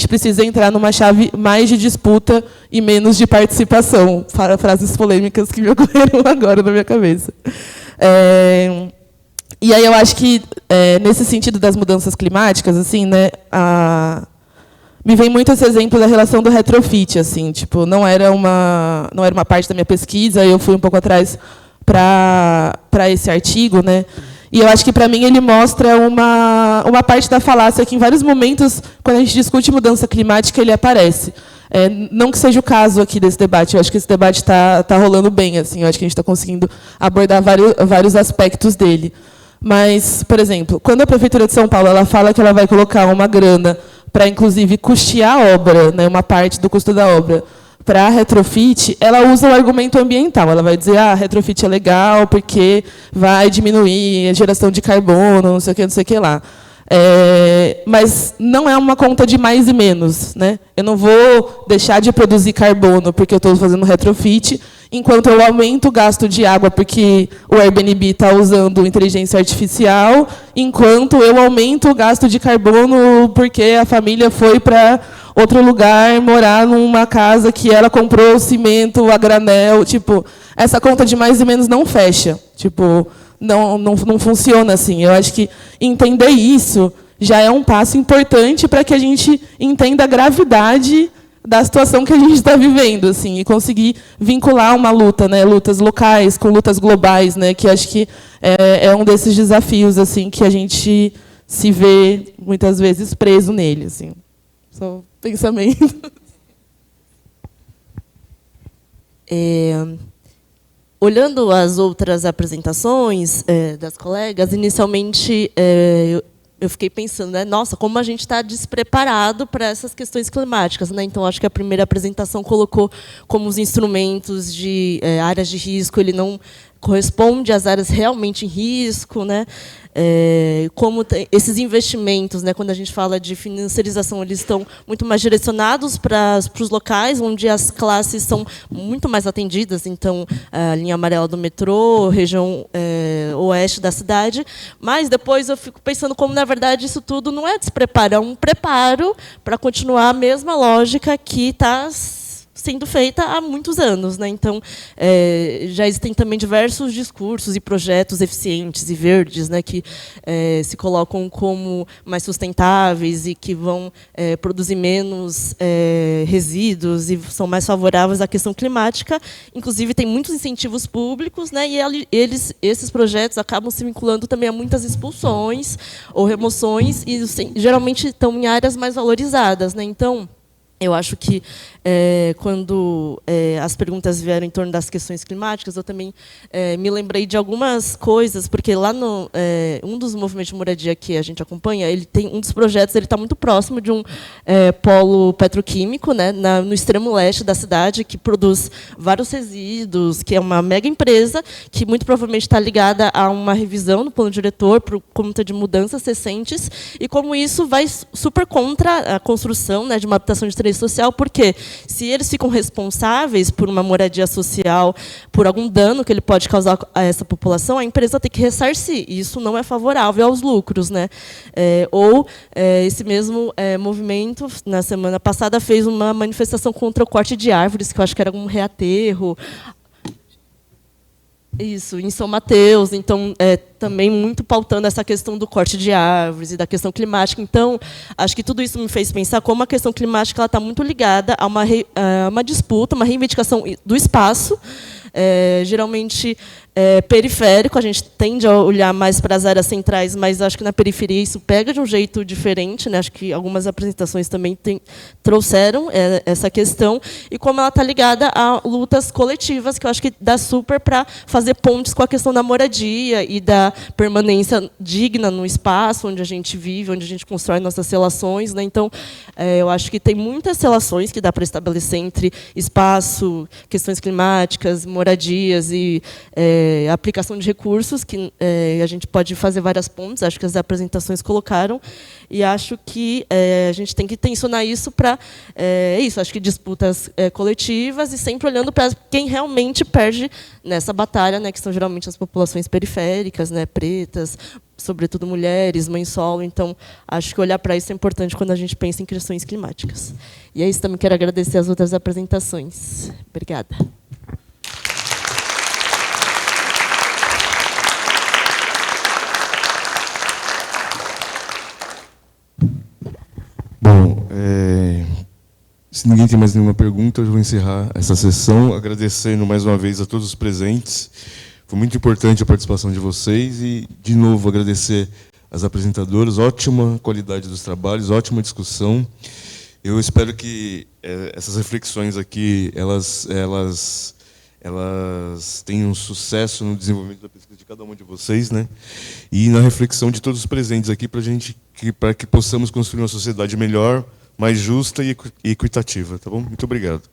precisa entrar numa chave mais de disputa e menos de participação. Frases polêmicas que me ocorreram agora na minha cabeça. E aí eu acho que, nesse sentido das mudanças climáticas, assim, né, me vem muito esse exemplo da relação do retrofit, assim, tipo, não era uma parte da minha pesquisa, eu fui um pouco atrás para esse artigo, né? E eu acho que, para mim, ele mostra uma parte da falácia que, em vários momentos, quando a gente discute mudança climática, ele aparece. Não que seja o caso aqui desse debate, eu acho que esse debate está rolando bem, assim, eu acho que a gente está conseguindo abordar vários aspectos dele. Mas, por exemplo, quando a Prefeitura de São Paulo ela fala que ela vai colocar uma grana para, inclusive, custear a obra, né, uma parte do custo da obra, para a retrofit, ela usa o argumento ambiental. Ela vai dizer, retrofit é legal porque vai diminuir a geração de carbono, não sei o que lá. Mas não é uma conta de mais e menos, né? Eu não vou deixar de produzir carbono porque eu estou fazendo retrofit, enquanto eu aumento o gasto de água porque o Airbnb está usando inteligência artificial, enquanto eu aumento o gasto de carbono porque a família foi para outro lugar morar numa casa que ela comprou cimento a granel. Tipo, essa conta de mais e menos não fecha. Tipo, não funciona assim. Eu acho que entender isso já é um passo importante para que a gente entenda a gravidade da situação que a gente está vivendo, assim, e conseguir vincular uma luta, né, lutas locais com lutas globais, né, que acho que é um desses desafios, assim, que a gente se vê muitas vezes preso nele, assim. Só pensamento. Olhando as outras apresentações das colegas, inicialmente eu fiquei pensando, né, nossa, como a gente está despreparado para essas questões climáticas, né? Então, acho que a primeira apresentação colocou como os instrumentos de áreas de risco, ele não corresponde às áreas realmente em risco, né? Como esses investimentos, né, quando a gente fala de financiarização, eles estão muito mais direcionados para os locais onde as classes são muito mais atendidas, então a linha amarela do metrô, região oeste da cidade, mas depois eu fico pensando como, na verdade, isso tudo não é despreparo, é um preparo para continuar a mesma lógica que está sendo feita há muitos anos, né? Então, já existem também diversos discursos e projetos eficientes e verdes, né, que se colocam como mais sustentáveis e que vão produzir menos resíduos e são mais favoráveis à questão climática. Inclusive, tem muitos incentivos públicos, né, e esses projetos acabam se vinculando também a muitas expulsões ou remoções e geralmente estão em áreas mais valorizadas, né? Então, eu acho que, quando as perguntas vieram em torno das questões climáticas, eu também me lembrei de algumas coisas, porque lá no um dos movimentos de moradia que a gente acompanha, ele tem um dos projetos, ele está muito próximo de um polo petroquímico, né, no extremo leste da cidade, que produz vários resíduos, que é uma mega empresa, que muito provavelmente está ligada a uma revisão no plano diretor por conta de mudanças recentes, e como isso vai super contra a construção, né, de uma habitação de interesse social, porque se eles ficam responsáveis por uma moradia social, por algum dano que ele pode causar a essa população, a empresa tem que ressarcir, e isso não é favorável aos lucros, né? Esse mesmo movimento, na semana passada, fez uma manifestação contra o corte de árvores, que eu acho que era um reaterro. Isso, em São Mateus, então, também muito pautando essa questão do corte de árvores e da questão climática. Então, acho que tudo isso me fez pensar como a questão climática está muito ligada a uma disputa, uma reivindicação do espaço, geralmente periférico, a gente tende a olhar mais para as áreas centrais, mas acho que na periferia isso pega de um jeito diferente, né? Acho que algumas apresentações também trouxeram essa questão, e como ela está ligada a lutas coletivas, que eu acho que dá super para fazer pontes com a questão da moradia e da permanência digna no espaço onde a gente vive, onde a gente constrói nossas relações, né? Então, eu acho que tem muitas relações que dá para estabelecer entre espaço, questões climáticas, moradias e a aplicação de recursos, que a gente pode fazer várias pontes, acho que as apresentações colocaram, e acho que a gente tem que tensionar isso para isso, acho que disputas coletivas e sempre olhando para quem realmente perde nessa batalha, né, que são geralmente as populações periféricas, né, pretas, sobretudo mulheres, mães solo. Então, acho que olhar para isso é importante quando a gente pensa em questões climáticas. E é isso, também quero agradecer as outras apresentações. Obrigada. Bom, Se ninguém tem mais nenhuma pergunta, eu vou encerrar essa sessão, agradecendo mais uma vez a todos os presentes. Foi muito importante a participação de vocês e, de novo, agradecer às apresentadoras. Ótima qualidade dos trabalhos, ótima discussão. Eu espero que essas reflexões aqui, elas tenham sucesso no desenvolvimento da pesquisa de cada uma de vocês, né? E na reflexão de todos os presentes aqui, para que possamos construir uma sociedade melhor, mais justa e equitativa, tá bom? Muito obrigado.